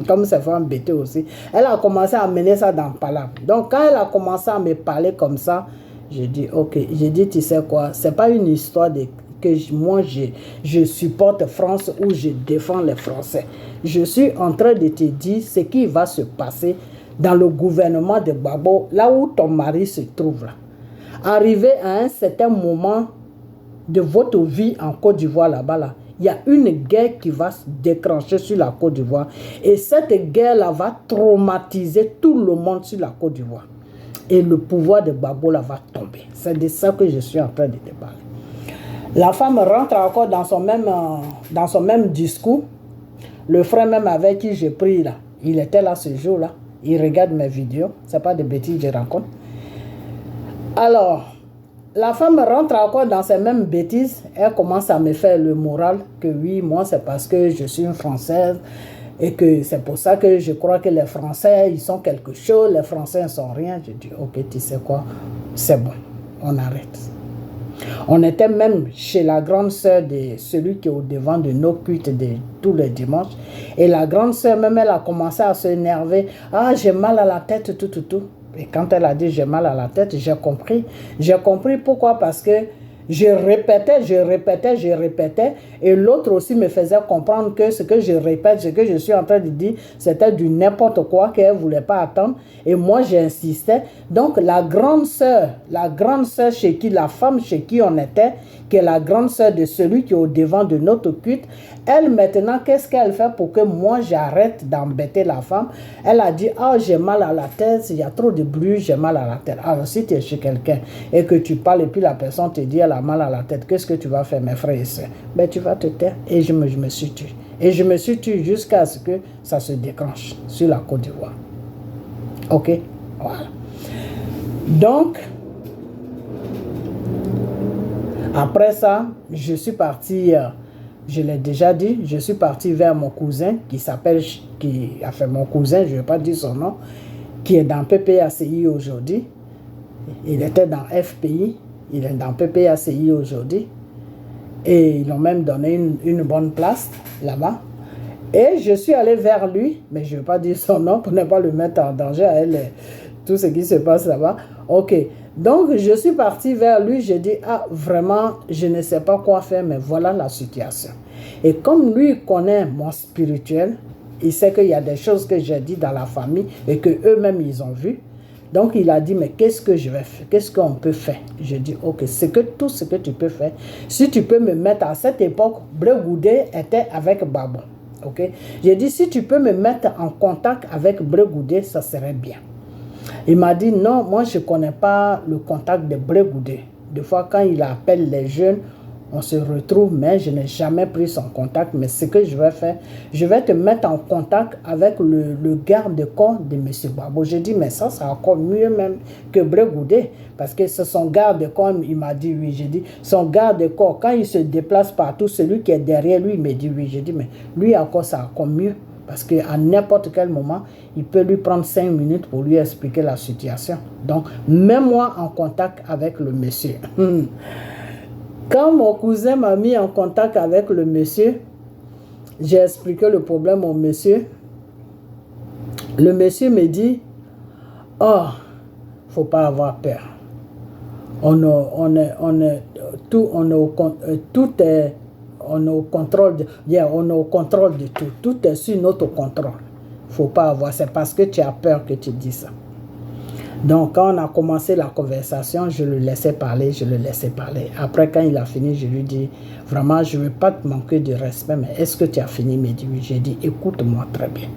Comme ça fait embêter aussi. Elle a commencé à mener ça dans le palabre. Donc, quand elle a commencé à me parler comme ça, j'ai dit, ok, j'ai dit, tu sais quoi, c'est pas une histoire que moi, je supporte France ou je défends les Français. Je suis en train de te dire ce qui va se passer dans le gouvernement de Gbagbo, là où ton mari se trouve là. Arrivé à un certain moment de votre vie en Côte d'Ivoire là-bas, là, il y a une guerre qui va se déclencher sur la Côte d'Ivoire. Et cette guerre-là va traumatiser tout le monde sur la Côte d'Ivoire. Et le pouvoir de Gbagbo là va tomber. C'est de ça que je suis en train de te parler. La femme rentre encore dans son même discours. Le frère même avec qui j'ai pris là, il était là ce jour-là. Il regarde mes vidéos. Ce n'est pas des bêtises que je raconte. Alors, la femme rentre encore dans ces mêmes bêtises. Elle commence à me faire le moral que oui, moi c'est parce que je suis une Française et que c'est pour ça que je crois que les Français, ils sont quelque chose, les Français ne sont rien. Je dis, ok, tu sais quoi, c'est bon, on arrête. On était même chez la grande sœur de celui qui est au devant de nos cultes de tous les dimanches. Et la grande sœur même, elle a commencé à s'énerver. Ah, j'ai mal à la tête, tout. Et quand elle a dit j'ai mal à la tête, j'ai compris. J'ai compris pourquoi, parce que Je répétais, et l'autre aussi me faisait comprendre que ce que je répète, ce que je suis en train de dire, c'était du n'importe quoi qu'elle ne voulait pas attendre. Et moi, j'insistais. Donc, la grande sœur chez qui, la femme chez qui on était, qui est la grande sœur de celui qui est au devant de notre culte, elle maintenant, qu'est-ce qu'elle fait pour que moi j'arrête d'embêter la femme? Elle a dit, ah, j'ai mal à la tête, il y a trop de bruit, j'ai mal à la tête. Alors, si tu es chez quelqu'un et que tu parles et puis la personne te dit, elle a mal à la tête, qu'est-ce que tu vas faire, mes frères et sœurs? Ben, tu vas te taire. Et je me suis tué. Et je me suis tué jusqu'à ce que ça se déclenche sur la Côte d'Ivoire. Ok? Voilà. Donc, après ça, je suis parti, je l'ai déjà dit, je suis parti vers mon cousin mon cousin, je ne vais pas dire son nom, qui est dans PPACI aujourd'hui. Il était dans FPI, il est dans PPACI aujourd'hui. Et ils l'ont même donné une bonne place là-bas. Et je suis allé vers lui, mais je ne vais pas dire son nom pour ne pas le mettre en danger à elle, tout ce qui se passe là-bas. Ok, donc je suis parti vers lui, j'ai dit, ah vraiment, je ne sais pas quoi faire, mais voilà la situation. Et comme lui connaît mon spirituel, il sait qu'il y a des choses que j'ai dit dans la famille et qu'eux-mêmes ils ont vu. Donc il a dit, mais qu'est-ce que je vais faire? Qu'est-ce qu'on peut faire? Je dis, ok, tout ce que tu peux faire, si tu peux me mettre à cette époque, Blé Goudé était avec Babon. Okay? J'ai dit, si tu peux me mettre en contact avec Blé Goudé, ça serait bien. Il m'a dit, non, moi je ne connais pas le contact de Blé Goudé. Des fois, quand il appelle les jeunes, on se retrouve, mais je n'ai jamais pris son contact. Mais ce que je vais faire, je vais te mettre en contact avec le garde-corps de M. Babo. J'ai dit, mais ça, c'est encore mieux même que Blé Goudé. Parce que c'est son garde-corps, il m'a dit oui. J'ai dit, son garde-corps, quand il se déplace partout, celui qui est derrière lui, il me dit oui. J'ai dit, mais lui encore, c'est encore mieux. Parce qu'à n'importe quel moment, il peut lui prendre 5 minutes pour lui expliquer la situation. Donc, mets-moi en contact avec le monsieur. Quand mon cousin m'a mis en contact avec le monsieur, j'ai expliqué le problème au monsieur. Le monsieur me dit, oh, faut pas avoir peur. On est au contrôle de tout. Tout est sur notre contrôle. Faut pas avoir. C'est parce que tu as peur que tu dis ça. Donc, quand on a commencé la conversation, je le laissais parler. Après, quand il a fini, je lui dis, vraiment, je ne veux pas te manquer de respect, mais est-ce que tu as fini? Il m'a dit oui. J'ai dit, écoute-moi très bien.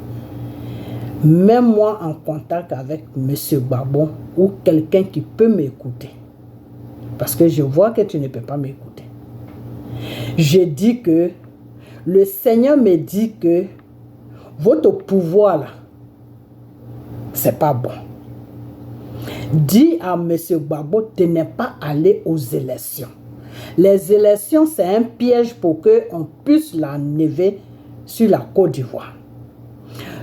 Mets-moi en contact avec M. Babon ou quelqu'un qui peut m'écouter. Parce que je vois que tu ne peux pas m'écouter. J'ai dit que le Seigneur me dit que votre pouvoir là, c'est pas bon. Dis à M. Babo de ne pas aller aux élections. Les élections, c'est un piège pour qu'on puisse l'enlever sur la Côte d'Ivoire.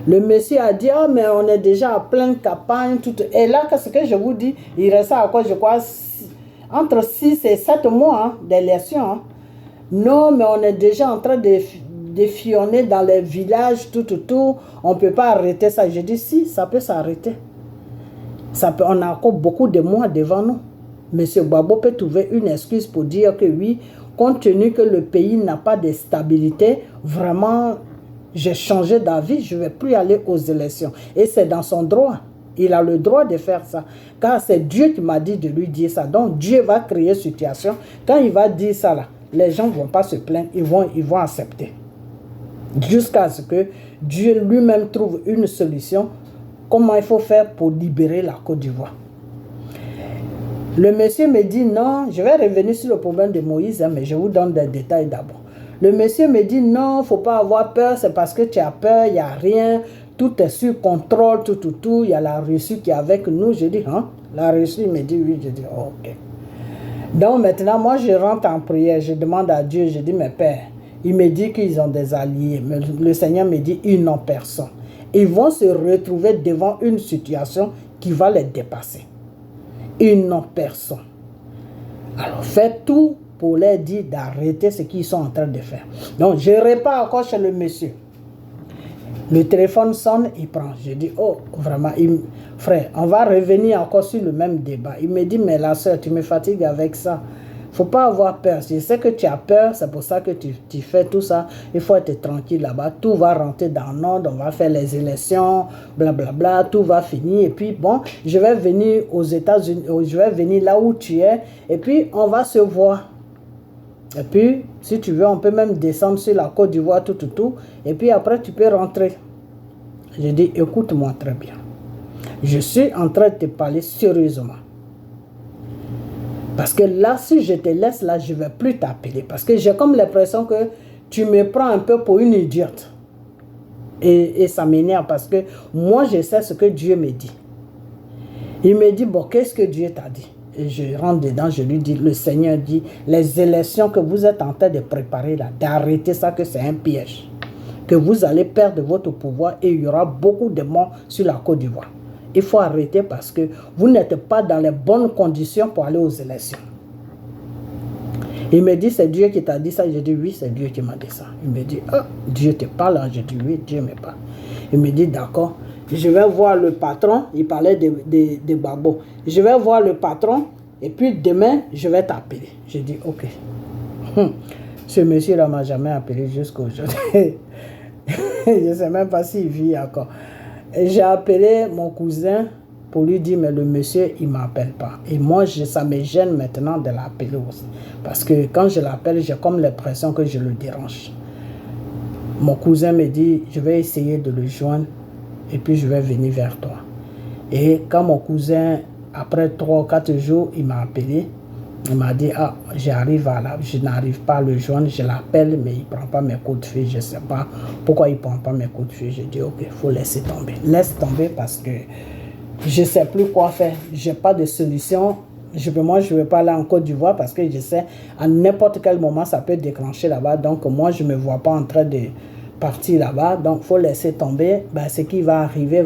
Le monsieur a dit, ah, mais on est déjà à pleine campagne. Et là, ce que je vous dis, il reste encore, je crois, entre 6 et 7 mois d'élection. Hein. Non, mais on est déjà en train de fionner dans les villages, tout. On ne peut pas arrêter ça. Je dis, si, ça peut s'arrêter. On a encore beaucoup de mois devant nous. Monsieur Babo peut trouver une excuse pour dire que oui, compte tenu que le pays n'a pas de stabilité, vraiment, j'ai changé d'avis, je ne vais plus aller aux élections. Et c'est dans son droit. Il a le droit de faire ça. Car c'est Dieu qui m'a dit de lui dire ça. Donc Dieu va créer une situation. Quand il va dire ça, là, les gens ne vont pas se plaindre, ils vont accepter. Jusqu'à ce que Dieu lui-même trouve une solution. Comment il faut faire pour libérer la Côte d'Ivoire. Le monsieur me dit non, je vais revenir sur le problème de Moïse, mais je vous donne des détails d'abord. Le monsieur me dit non, il ne faut pas avoir peur, c'est parce que tu as peur, il n'y a rien, tout est sur contrôle, tout, il y a la Russie qui est avec nous. Je dis, hein? La Russie me dit oui, je dis ok. Donc maintenant, moi je rentre en prière, je demande à Dieu, je dis, mais Père, il me dit qu'ils ont des alliés, mais le Seigneur me dit, ils n'ont personne. Ils vont se retrouver devant une situation qui va les dépasser. Ils n'ont personne. Alors, faites tout pour leur dire d'arrêter ce qu'ils sont en train de faire. Donc, je repars encore chez le monsieur. Le téléphone sonne, il prend. Je dis, oh, vraiment, frère, on va revenir encore sur le même débat. Il me dit, mais la soeur, tu me fatigues avec ça. faut pas avoir peur. Je sais que tu as peur, c'est pour ça que tu fais tout ça. Il faut être tranquille là-bas. Tout va rentrer dans l'ordre, on va faire les élections, blablabla, tout va finir. Et puis, bon, je vais venir aux États-Unis, je vais venir là où tu es, et puis on va se voir. Et puis, si tu veux, on peut même descendre sur la Côte d'Ivoire, tout. Et puis après, tu peux rentrer. Je dis, écoute-moi très bien. Je suis en train de te parler sérieusement. Parce que là, si je te laisse là, je ne vais plus t'appeler. Parce que j'ai comme l'impression que tu me prends un peu pour une idiote. Et ça m'énerve parce que moi, je sais ce que Dieu me dit. Il me dit, bon, qu'est-ce que Dieu t'a dit? Et je rentre dedans, je lui dis, le Seigneur dit, les élections que vous êtes en train de préparer là, d'arrêter ça, que c'est un piège. Que vous allez perdre votre pouvoir et il y aura beaucoup de morts sur la Côte d'Ivoire. Il faut arrêter parce que vous n'êtes pas dans les bonnes conditions pour aller aux élections. Il me dit, c'est Dieu qui t'a dit ça. Je dis, oui, c'est Dieu qui m'a dit ça. Il me dit, ah, Dieu te parle. Je dis, oui, Dieu me parle. Il me dit, d'accord. Je vais voir le patron. Il parlait de Babo. Je vais voir le patron et puis demain, je vais t'appeler. Je dis, ok. Ce monsieur-là ne m'a jamais appelé jusqu'à aujourd'hui. Je ne sais même pas s'il vit encore. J'ai appelé mon cousin pour lui dire, mais le monsieur, il ne m'appelle pas. Et moi, ça me gêne maintenant de l'appeler aussi. Parce que quand je l'appelle, j'ai comme l'impression que je le dérange. Mon cousin me dit, je vais essayer de le joindre et puis je vais venir vers toi. Et quand mon cousin, après 3 ou 4 jours, il m'a appelé, il m'a dit, ah, je n'arrive pas à le joindre, je l'appelle, mais il ne prend pas mes coups de fil, je ne sais pas pourquoi il ne prend pas mes coups de fil. Je dis, ok, il faut laisser tomber. Laisse tomber parce que je ne sais plus quoi faire. Je n'ai pas de solution. Moi, je ne vais pas aller en Côte d'Ivoire parce que je sais, à n'importe quel moment, ça peut déclencher là-bas. Donc, moi, je ne me vois pas en train de partir là-bas. Donc, il faut laisser tomber. Ben, ce qui va arriver,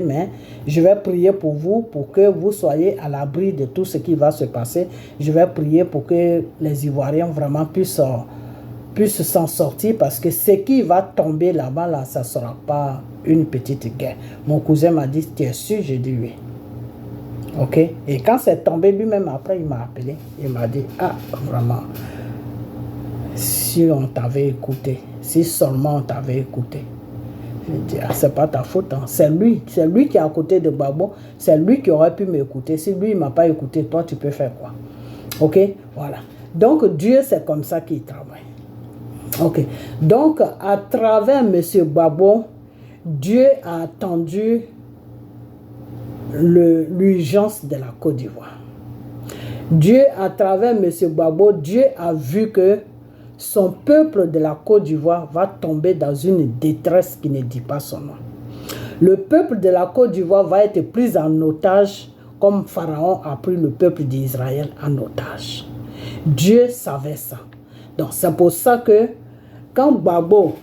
mais je vais prier pour vous, pour que vous soyez à l'abri de tout ce qui va se passer. Je vais prier pour que les Ivoiriens vraiment puissent s'en sortir parce que ce qui va tomber là-bas, là, ça ne sera pas une petite guerre. Mon cousin m'a dit, tu es sûr? J'ai dit oui. Ok? Et quand c'est tombé, lui-même, après, il m'a appelé. Il m'a dit, ah, vraiment, si on t'avait écouté, si seulement on t'avait écouté. Je dis, ah, c'est pas ta faute. Hein. C'est lui qui est à côté de Babo. C'est lui qui aurait pu m'écouter. Si lui, il ne m'a pas écouté, toi, tu peux faire quoi? Ok? Voilà. Donc, Dieu, c'est comme ça qu'il travaille. Ok. Donc, à travers M. Babo, Dieu a attendu l'urgence de la Côte d'Ivoire. Dieu, à travers M. Babo, Dieu a vu que son peuple de la Côte d'Ivoire va tomber dans une détresse qui ne dit pas son nom. Le peuple de la Côte d'Ivoire va être pris en otage comme Pharaon a pris le peuple d'Israël en otage. Dieu savait ça. Donc c'est pour ça que quand Babo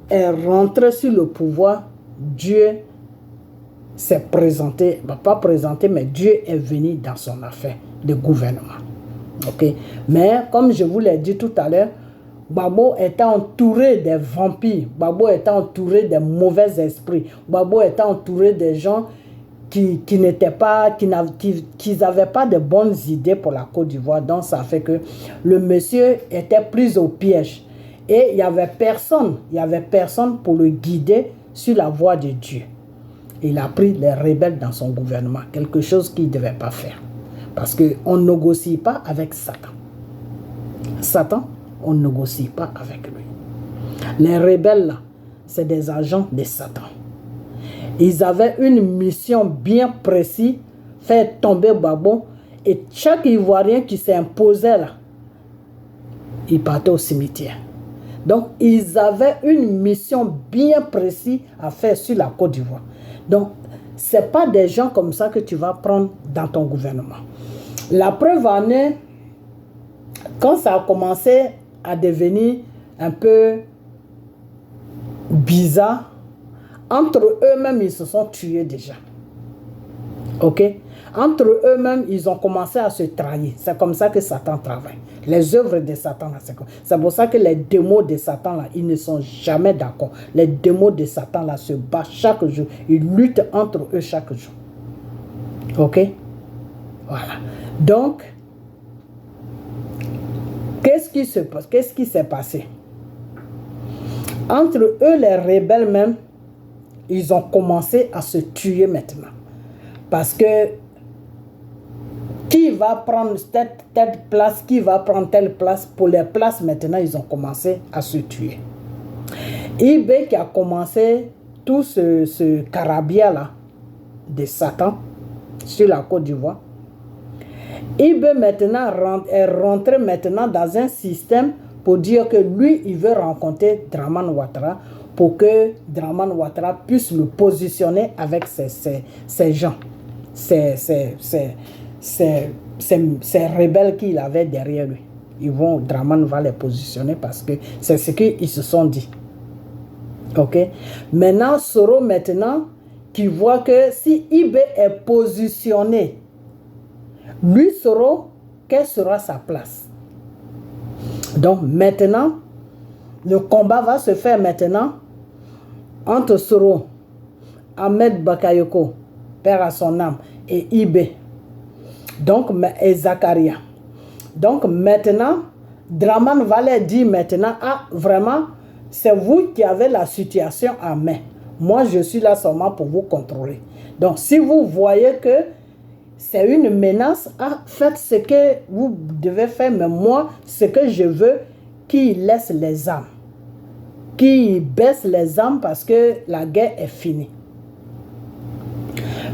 est rentré sur le pouvoir, Dieu s'est présenté, pas présenté, mais Dieu est venu dans son affaire de gouvernement. Okay? Mais comme je vous l'ai dit tout à l'heure, Babo était entouré des vampires, Babo était entouré des mauvais esprits, Babo était entouré des gens qui n'avaient pas de bonnes idées pour la Côte d'Ivoire. Donc ça fait que le monsieur était pris au piège. Et il n'y avait personne pour le guider sur la voie de Dieu. Il a pris les rebelles dans son gouvernement, quelque chose qu'il ne devait pas faire. Parce qu'on ne négocie pas avec Satan. Satan, on ne négocie pas avec lui. Les rebelles, là, c'est des agents de Satan. Ils avaient une mission bien précise, faire tomber Babo, et chaque Ivoirien qui s'imposait là, il partait au cimetière. Donc, ils avaient une mission bien précise à faire sur la Côte d'Ivoire. Donc, ce n'est pas des gens comme ça que tu vas prendre dans ton gouvernement. La preuve en est, quand ça a commencé à devenir un peu bizarre, entre eux-mêmes, ils se sont tués déjà. Ok? Entre eux-mêmes, ils ont commencé à se trahir. C'est comme ça que Satan travaille. Les œuvres de Satan, c'est pour ça que les démons de Satan, là, ils ne sont jamais d'accord. Les démons de Satan, là, se battent chaque jour. Ils luttent entre eux chaque jour. Ok? Voilà. Donc, qu'est-ce qui s'est passé? Entre eux, les rebelles même, ils ont commencé à se tuer maintenant. Parce que qui va prendre telle place, qui va prendre telle place, pour les places maintenant, ils ont commencé à se tuer. Ibé qui a commencé tout ce carabia-là de Satan sur la Côte d'Ivoire, Ibé maintenant est rentré maintenant dans un système pour dire que lui, il veut rencontrer Dramane Ouattara pour que Dramane Ouattara puisse le positionner avec ces gens, ces rebelles qu'il avait derrière lui. Dramane va les positionner parce que c'est ce qu'ils se sont dit. Ok? Maintenant, Soro maintenant, qui voit que si Ibé est positionné, lui, Soro, quelle sera sa place? Donc maintenant, le combat va se faire maintenant entre Soro, Ahmed Bakayoko, père à son âme, et Ibé. Donc, et Zakaria. Donc maintenant, Dramane va leur dire maintenant, ah, vraiment, c'est vous qui avez la situation en main. Moi, je suis là seulement pour vous contrôler. Donc, si vous voyez que c'est une menace, ah, faites ce que vous devez faire, mais moi, ce que je veux, qu'ils laissent les armes. Qu'ils baissent les armes parce que la guerre est finie.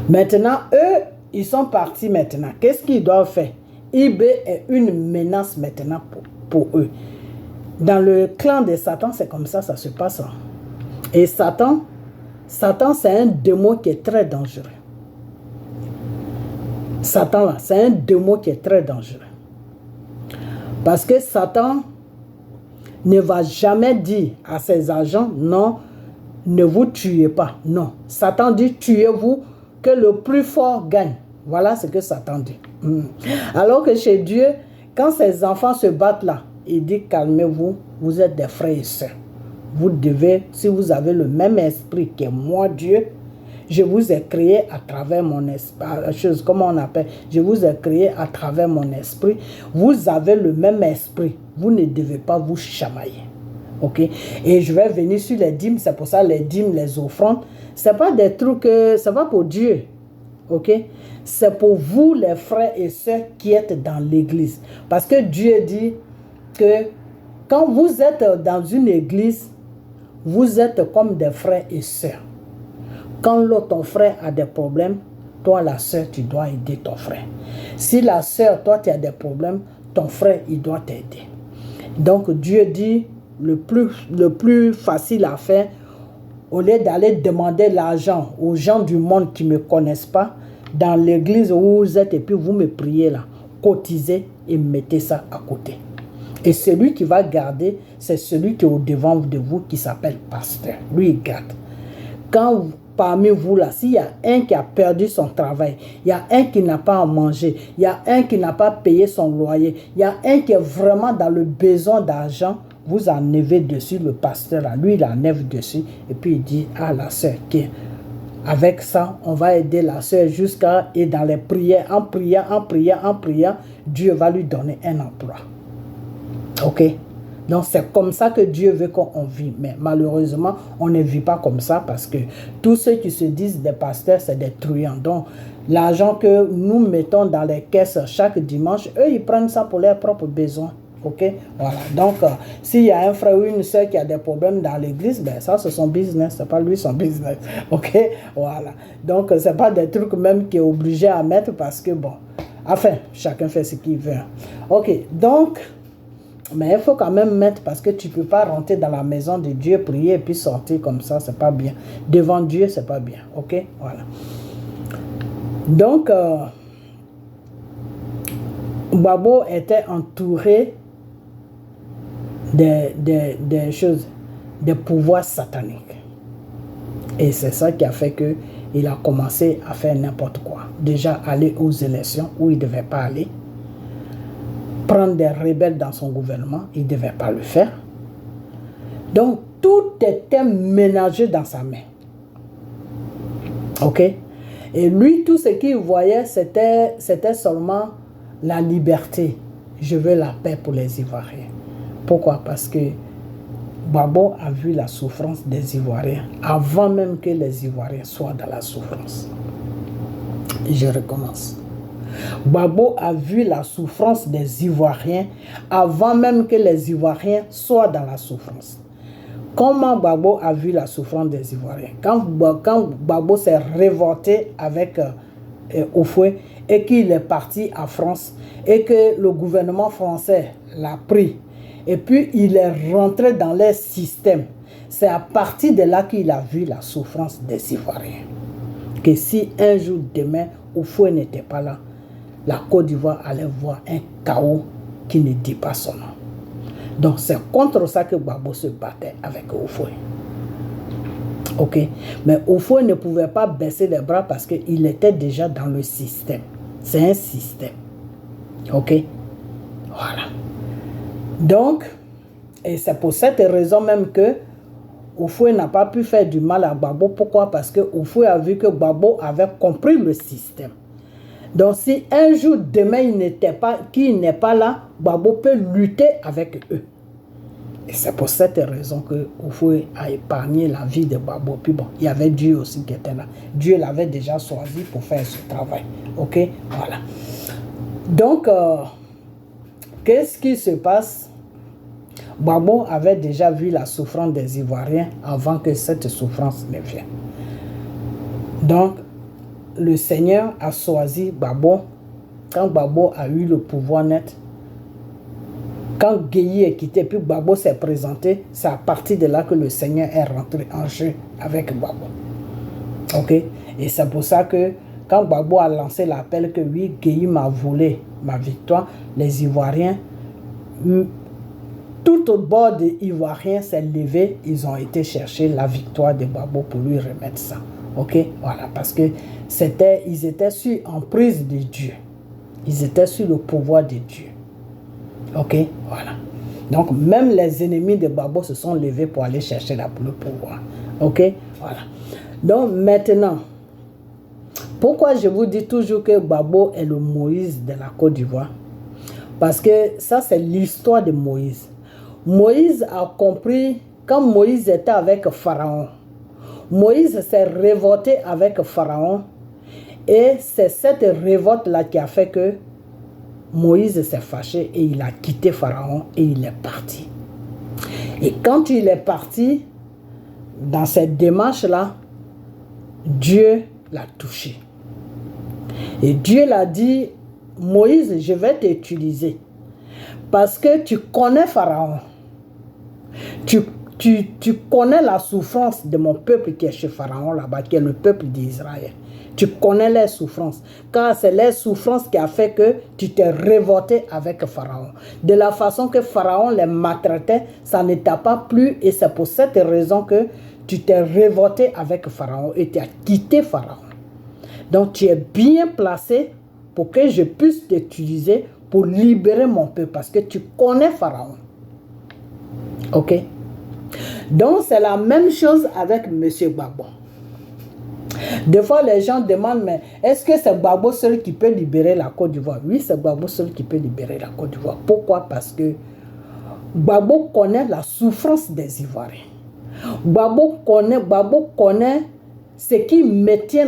Maintenant, eux, ils sont partis maintenant. Qu'est-ce qu'ils doivent faire? Ibé est une menace maintenant pour eux. Dans le clan de Satan, c'est comme ça se passe. Et Satan, c'est un démon qui est très dangereux. Satan, là, c'est un démon qui est très dangereux. Parce que Satan ne va jamais dire à ses agents, non, ne vous tuez pas. Non, Satan dit, tuez-vous, que le plus fort gagne. Voilà ce que Satan dit. Alors que chez Dieu, quand ses enfants se battent là, il dit, calmez-vous, vous êtes des frères et sœurs. Vous devez, si vous avez le même esprit que moi, Dieu, je vous ai créé à travers mon esprit, comment on appelle, je vous ai créé à travers mon esprit. Vous avez le même esprit. Vous ne devez pas vous chamailler. Ok? Et je vais venir sur les dîmes. C'est pour ça les dîmes, les offrandes. Ce n'est pas des trucs, c'est pas pour Dieu. Ok? C'est pour vous, les frères et sœurs qui êtes dans l'église. Parce que Dieu dit que quand vous êtes dans une église, vous êtes comme des frères et sœurs. Quand ton frère a des problèmes, toi, la sœur, tu dois aider ton frère. Si la sœur, toi, tu as des problèmes, ton frère, il doit t'aider. Donc, Dieu dit, le plus facile à faire, au lieu d'aller demander l'argent aux gens du monde qui ne me connaissent pas, dans l'église où vous êtes, et puis vous me priez là, cotisez et mettez ça à côté. Et celui qui va garder, c'est celui qui est au devant de vous, qui s'appelle pasteur. Lui, il garde. Quand parmi vous là, s'il y a un qui a perdu son travail, il y a un qui n'a pas à manger, il y a un qui n'a pas payé son loyer, il y a un qui est vraiment dans le besoin d'argent, vous enlevez dessus le pasteur là, lui il enlève dessus et puis il dit à la sœur avec ça on va aider la sœur jusqu'à, et dans les prières, en priant, Dieu va lui donner un emploi. Ok? Donc c'est comme ça que Dieu veut qu'on vit. Mais malheureusement, on ne vit pas comme ça parce que tous ceux qui se disent des pasteurs, c'est des truands. Donc l'argent que nous mettons dans les caisses chaque dimanche, eux, ils prennent ça pour leurs propres besoins. Ok? Voilà. Donc s'il y a un frère ou une soeur qui a des problèmes dans l'église, ben ça c'est son business, c'est pas lui son business. Ok? Voilà. Donc c'est pas des trucs même qu'il est obligé à mettre parce que bon, enfin, chacun fait ce qu'il veut. Ok? Donc, mais il faut quand même mettre parce que tu ne peux pas rentrer dans la maison de Dieu, prier et puis sortir comme ça, c'est pas bien. Devant Dieu, c'est pas bien. Ok? Voilà. Donc, Babo était entouré des choses, des pouvoirs sataniques. Et c'est ça qui a fait qu'il a commencé à faire n'importe quoi. Déjà, aller aux élections où il ne devait pas aller. Prendre des rebelles dans son gouvernement, il ne devait pas le faire. Donc, tout était ménagé dans sa main. Ok? Et lui, tout ce qu'il voyait, c'était seulement la liberté. Je veux la paix pour les Ivoiriens. Pourquoi? Parce que Gbagbo a vu la souffrance des Ivoiriens avant même que les Ivoiriens soient dans la souffrance. Je recommence. Gbagbo a vu la souffrance des Ivoiriens avant même que les Ivoiriens soient dans la souffrance. Comment Gbagbo a vu la souffrance des Ivoiriens? Quand Gbagbo s'est révolté avec Houphouët et qu'il est parti en France et que le gouvernement français l'a pris et puis il est rentré dans leur système, c'est à partir de là qu'il a vu la souffrance des Ivoiriens. Que si un jour demain Houphouët n'était pas là, la Côte d'Ivoire allait voir un chaos qui ne dit pas son nom. Donc c'est contre ça que Gbagbo se battait avec Houphouët. Ok, mais Houphouët ne pouvait pas baisser les bras parce qu'il était déjà dans le système. C'est un système. Ok, voilà. Donc, et c'est pour cette raison même que Houphouët n'a pas pu faire du mal à Gbagbo. Pourquoi? Parce que Houphouët a vu que Gbagbo avait compris le système. Donc, si un jour, demain, qu'il n'est pas là, Gbagbo peut lutter avec eux. Et c'est pour cette raison que Houphouët a épargné la vie de Gbagbo. Puis bon, il y avait Dieu aussi qui était là. Dieu l'avait déjà choisi pour faire ce travail. Ok, voilà. Donc, qu'est-ce qui se passe? Gbagbo avait déjà vu la souffrance des Ivoiriens avant que cette souffrance ne vienne. Donc, le Seigneur a choisi Gbagbo quand Gbagbo a eu le pouvoir net. Quand Guéhi est quitté, puis Gbagbo s'est présenté, c'est à partir de là que le Seigneur est rentré en jeu avec Gbagbo. Ok? Et c'est pour ça que quand Gbagbo a lancé l'appel que oui, Guéhi m'a volé ma victoire, les Ivoiriens, tout au bord des Ivoiriens s'est levé, ils ont été chercher la victoire de Gbagbo pour lui remettre ça. Ok? Voilà, parce que ils étaient sur emprise de Dieu. Ils étaient sur le pouvoir de Dieu. Ok, voilà. Donc, même les ennemis de Gbagbo se sont levés pour aller chercher le pouvoir. Ok, voilà. Donc, maintenant, pourquoi je vous dis toujours que Gbagbo est le Moïse de la Côte d'Ivoire? Parce que ça, c'est l'histoire de Moïse. Moïse a compris, quand Moïse était avec Pharaon, Moïse s'est révolté avec Pharaon et c'est cette révolte-là qui a fait que Moïse s'est fâché et il a quitté Pharaon et il est parti. Et quand il est parti, dans cette démarche-là, Dieu l'a touché. Et Dieu l'a dit, Moïse, je vais t'utiliser parce que tu connais Pharaon. Tu connais la souffrance de mon peuple qui est chez Pharaon là-bas, qui est le peuple d'Israël. Tu connais les souffrances, car c'est les souffrances qui a fait que tu t'es révolté avec Pharaon. De la façon que Pharaon les maltraitait, ça ne t'a pas plu et c'est pour cette raison que tu t'es révolté avec Pharaon et tu as quitté Pharaon. Donc tu es bien placé pour que je puisse t'utiliser pour libérer mon peuple parce que tu connais Pharaon. Ok? Donc c'est la même chose avec M. Gbagbo. Des fois, les gens demandent, mais est-ce que c'est Gbagbo seul qui peut libérer la Côte d'Ivoire? Oui, c'est Gbagbo seul qui peut libérer la Côte d'Ivoire. Pourquoi? Parce que Gbagbo connaît la souffrance des Ivoiriens. Gbagbo connaît ce qui maintient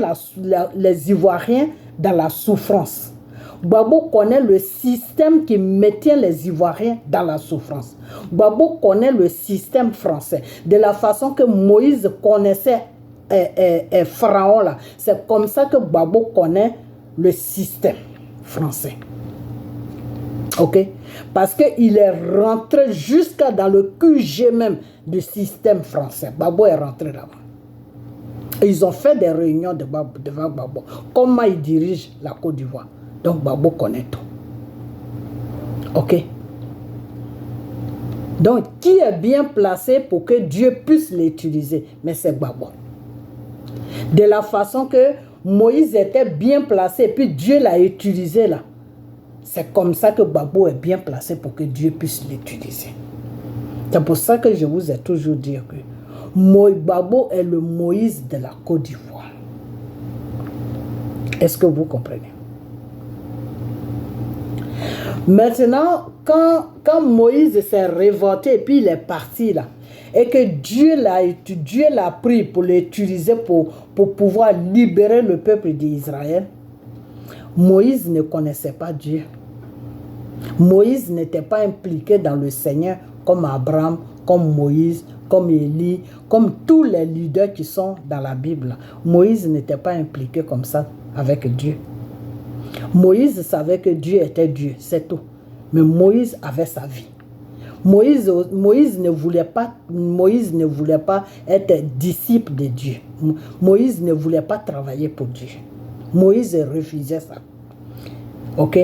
les Ivoiriens dans la souffrance. Gbagbo connaît le système qui maintient les Ivoiriens dans la souffrance. Gbagbo connaît le système français. De la façon que Moïse connaissait Pharaon là, c'est comme ça que Gbagbo connaît le système français. Ok? Parce qu'il est rentré jusqu'à dans le QG même du système français. Gbagbo est rentré là-bas. Ils ont fait des réunions devant Gbagbo. Comment il dirige la Côte d'Ivoire. Donc Gbagbo connaît tout. Ok? Donc qui est bien placé pour que Dieu puisse l'utiliser? Mais c'est Gbagbo. De la façon que Moïse était bien placé, puis Dieu l'a utilisé là. C'est comme ça que Gbagbo est bien placé pour que Dieu puisse l'utiliser. C'est pour ça que je vous ai toujours dit que Gbagbo est le Moïse de la Côte d'Ivoire. Est-ce que vous comprenez? Maintenant, quand Moïse s'est révolté et puis il est parti là, et que Dieu l'a pris pour l'utiliser pour pouvoir libérer le peuple d'Israël, Moïse ne connaissait pas Dieu. Moïse n'était pas impliqué dans le Seigneur comme Abraham, comme Moïse, comme Élie, comme tous les leaders qui sont dans la Bible. Moïse n'était pas impliqué comme ça avec Dieu. Moïse savait que Dieu était Dieu, c'est tout. Mais Moïse avait sa vie. Moïse ne voulait pas être disciple de Dieu. Moïse ne voulait pas travailler pour Dieu. Moïse refusait ça. Ok?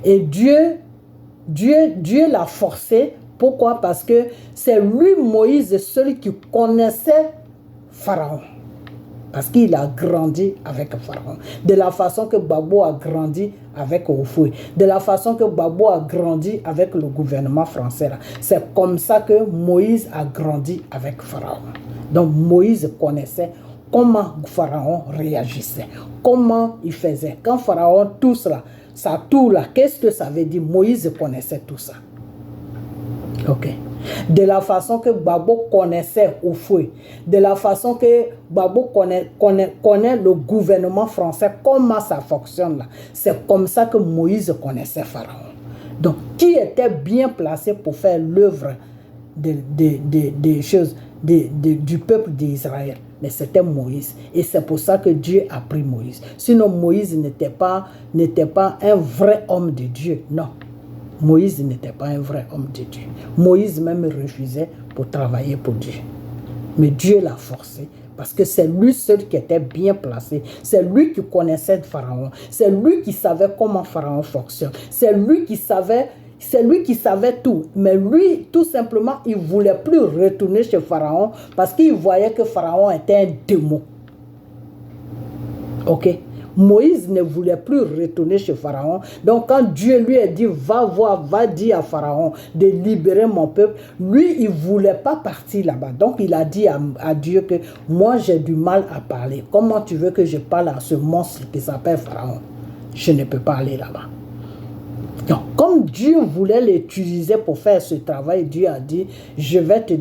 Et Dieu l'a forcé. Pourquoi? Parce que c'est lui, Moïse, celui qui connaissait Pharaon. Parce qu'il a grandi avec Pharaon. De la façon que Gbagbo a grandi avec Houphouët. De la façon que Gbagbo a grandi avec le gouvernement français. C'est comme ça que Moïse a grandi avec Pharaon. Donc Moïse connaissait comment Pharaon réagissait. Comment il faisait. Quand Pharaon tousse là, ça tourne là, qu'est-ce que ça veut dire? Moïse connaissait tout ça. Ok. De la façon que Gbagbo connaissait Houphouët, de la façon que Gbagbo connaît le gouvernement français, comment ça fonctionne là. C'est comme ça que Moïse connaissait Pharaon. Donc, qui était bien placé pour faire l'œuvre des choses du peuple d'Israël? Mais c'était Moïse. Et c'est pour ça que Dieu a pris Moïse. Sinon, Moïse n'était pas un vrai homme de Dieu. Non. Moïse n'était pas un vrai homme de Dieu. Moïse même refusait pour travailler pour Dieu. Mais Dieu l'a forcé parce que c'est lui seul qui était bien placé. C'est lui qui connaissait Pharaon. C'est lui qui savait comment Pharaon fonctionne. C'est lui qui savait tout. Mais lui, tout simplement, il ne voulait plus retourner chez Pharaon parce qu'il voyait que Pharaon était un démon. Ok? Moïse ne voulait plus retourner chez Pharaon. Donc quand Dieu lui a dit, va dire à Pharaon de libérer mon peuple, lui, il ne voulait pas partir là-bas. Donc il a dit à Dieu que moi, j'ai du mal à parler. Comment tu veux que je parle à ce monstre qui s'appelle Pharaon? Je ne peux pas aller là-bas. Donc, comme Dieu voulait l'utiliser pour faire ce travail, Dieu a dit, je vais te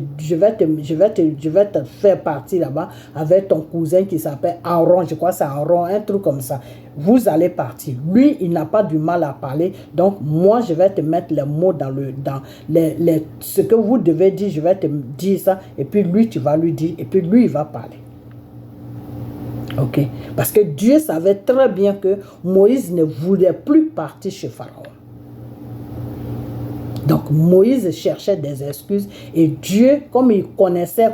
faire partir là-bas avec ton cousin qui s'appelle Aaron. Je crois que c'est Aaron, un truc comme ça. Vous allez partir. Lui, il n'a pas du mal à parler. Donc, moi, je vais te mettre les mots dans ce que vous devez dire. Je vais te dire ça. Et puis, lui, tu vas lui dire. Et puis, lui, il va parler. Ok? Parce que Dieu savait très bien que Moïse ne voulait plus partir chez Pharaon. Donc Moïse cherchait des excuses et Dieu, comme il connaissait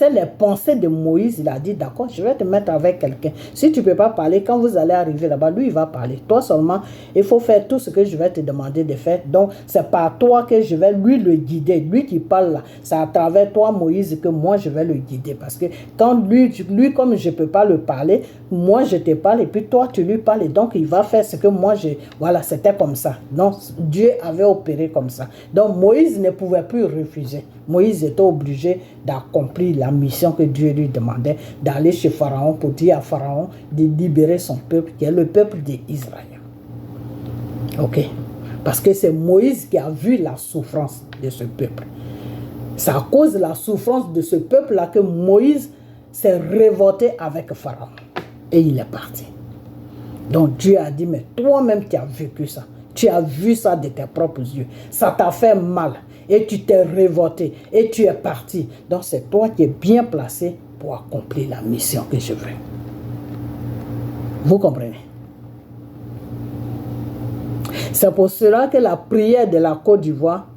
les pensées de Moïse, il a dit d'accord, je vais te mettre avec quelqu'un. Si tu ne peux pas parler, quand vous allez arriver là-bas, lui il va parler. Toi seulement, il faut faire tout ce que je vais te demander de faire. Donc c'est par toi que je vais lui le guider. Lui qui parle là, c'est à travers toi Moïse que moi je vais le guider. Parce que quand lui comme je ne peux pas le parler, moi je te parle et puis toi tu lui parles. Et donc il va faire ce que moi voilà, c'était comme ça. Donc Dieu avait opéré comme ça. Donc Moïse ne pouvait plus refuser. Moïse était obligé d'accomplir la mission que Dieu lui demandait, d'aller chez Pharaon pour dire à Pharaon de libérer son peuple, qui est le peuple d'Israël. Ok? Parce que c'est Moïse qui a vu la souffrance de ce peuple. C'est à cause de la souffrance de ce peuple-là que Moïse s'est révolté avec Pharaon. Et il est parti. Donc Dieu a dit, mais toi-même tu as vécu ça. Tu as vu ça de tes propres yeux. Ça t'a fait mal. Et tu t'es révolté. Et tu es parti. Donc c'est toi qui es bien placé pour accomplir la mission que je veux. Vous comprenez? C'est pour cela que la prière de la Côte d'Ivoire,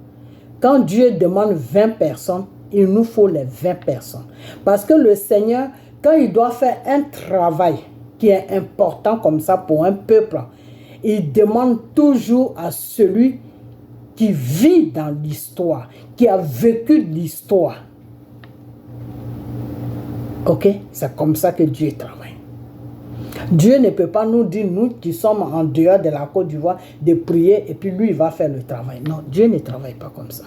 quand Dieu demande 20 personnes, il nous faut les 20 personnes. Parce que le Seigneur, quand il doit faire un travail qui est important comme ça pour un peuple, il demande toujours à celui qui vit dans l'histoire, qui a vécu l'histoire. Ok? C'est comme ça que Dieu travaille. Dieu ne peut pas nous dire, nous qui sommes en dehors de la Côte d'Ivoire, de prier et puis lui il va faire le travail. Non, Dieu ne travaille pas comme ça.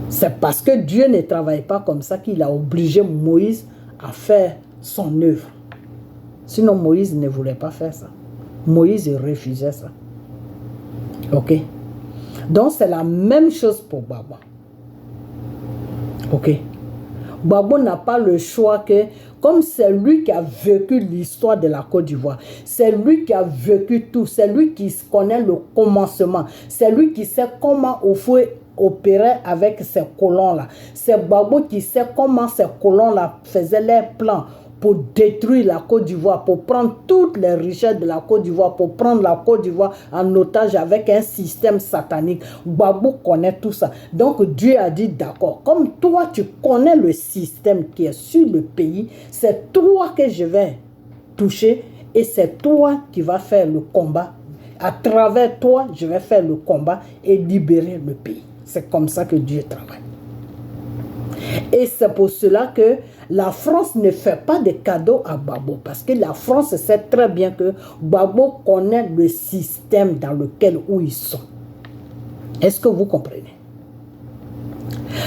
C'est parce que Dieu ne travaille pas comme ça qu'il a obligé Moïse à faire son œuvre. Sinon Moïse ne voulait pas faire ça. Moïse refusait ça. Ok? Donc c'est la même chose pour Gbagbo. Ok? Gbagbo n'a pas le choix que, comme c'est lui qui a vécu l'histoire de la Côte d'Ivoire, c'est lui qui a vécu tout, c'est lui qui connaît le commencement, c'est lui qui sait comment Houphouët opérait avec ces colons-là. C'est Gbagbo qui sait comment ces colons-là faisaient leurs plans pour détruire la Côte d'Ivoire, pour prendre toutes les richesses de la Côte d'Ivoire, pour prendre la Côte d'Ivoire en otage avec un système satanique. Gbagbo connaît tout ça. Donc Dieu a dit d'accord, comme toi tu connais le système qui est sur le pays, c'est toi que je vais toucher et c'est toi qui vas faire le combat. À travers toi, je vais faire le combat et libérer le pays. C'est comme ça que Dieu travaille. Et c'est pour cela que la France ne fait pas de cadeaux à Gbagbo, parce que la France sait très bien que Gbagbo connaît le système dans lequel ils sont. Est-ce que vous comprenez?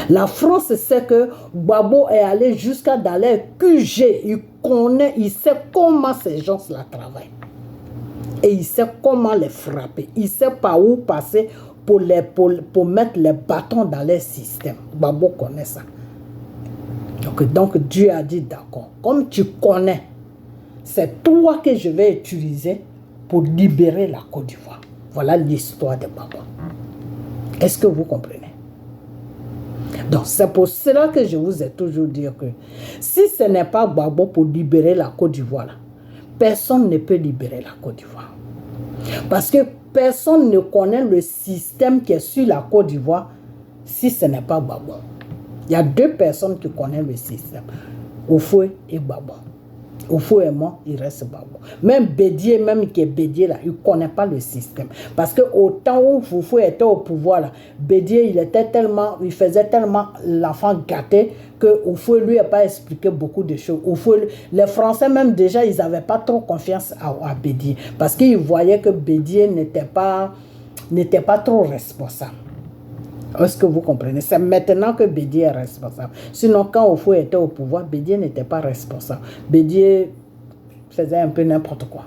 La France sait que Gbagbo est allé jusqu'à dans les QG. Il connaît, il sait comment ces gens-là travaillent. Et il sait comment les frapper. Il sait par où passer pour mettre les bâtons dans les systèmes. Gbagbo connaît ça. Donc Dieu a dit d'accord, comme tu connais, c'est toi que je vais utiliser pour libérer la Côte d'Ivoire. Voilà l'histoire de Gbagbo. Est-ce que vous comprenez? Donc c'est pour cela que je vous ai toujours dit que si ce n'est pas Gbagbo pour libérer la Côte d'Ivoire, personne ne peut libérer la Côte d'Ivoire. Parce que personne ne connaît le système qui est sur la Côte d'Ivoire si ce n'est pas Gbagbo. Il y a deux personnes qui connaissent le système, Houphouët et Gbagbo. Houphouët est mort, il reste Gbagbo. Même Bédié, même qui est Bédié là, il ne connaît pas le système. Parce que au temps où Houphouët était au pouvoir là, Bédié, il faisait tellement l'enfant gâté que Houphouët lui n'a pas expliqué beaucoup de choses. Les Français même déjà, ils n'avaient pas trop confiance à Bédié. Parce qu'ils voyaient que Bédié n'était pas trop responsable. Est-ce que vous comprenez? C'est maintenant que Bédié est responsable. Sinon, quand Houphouët était au pouvoir, Bédié n'était pas responsable. Bédié faisait un peu n'importe quoi.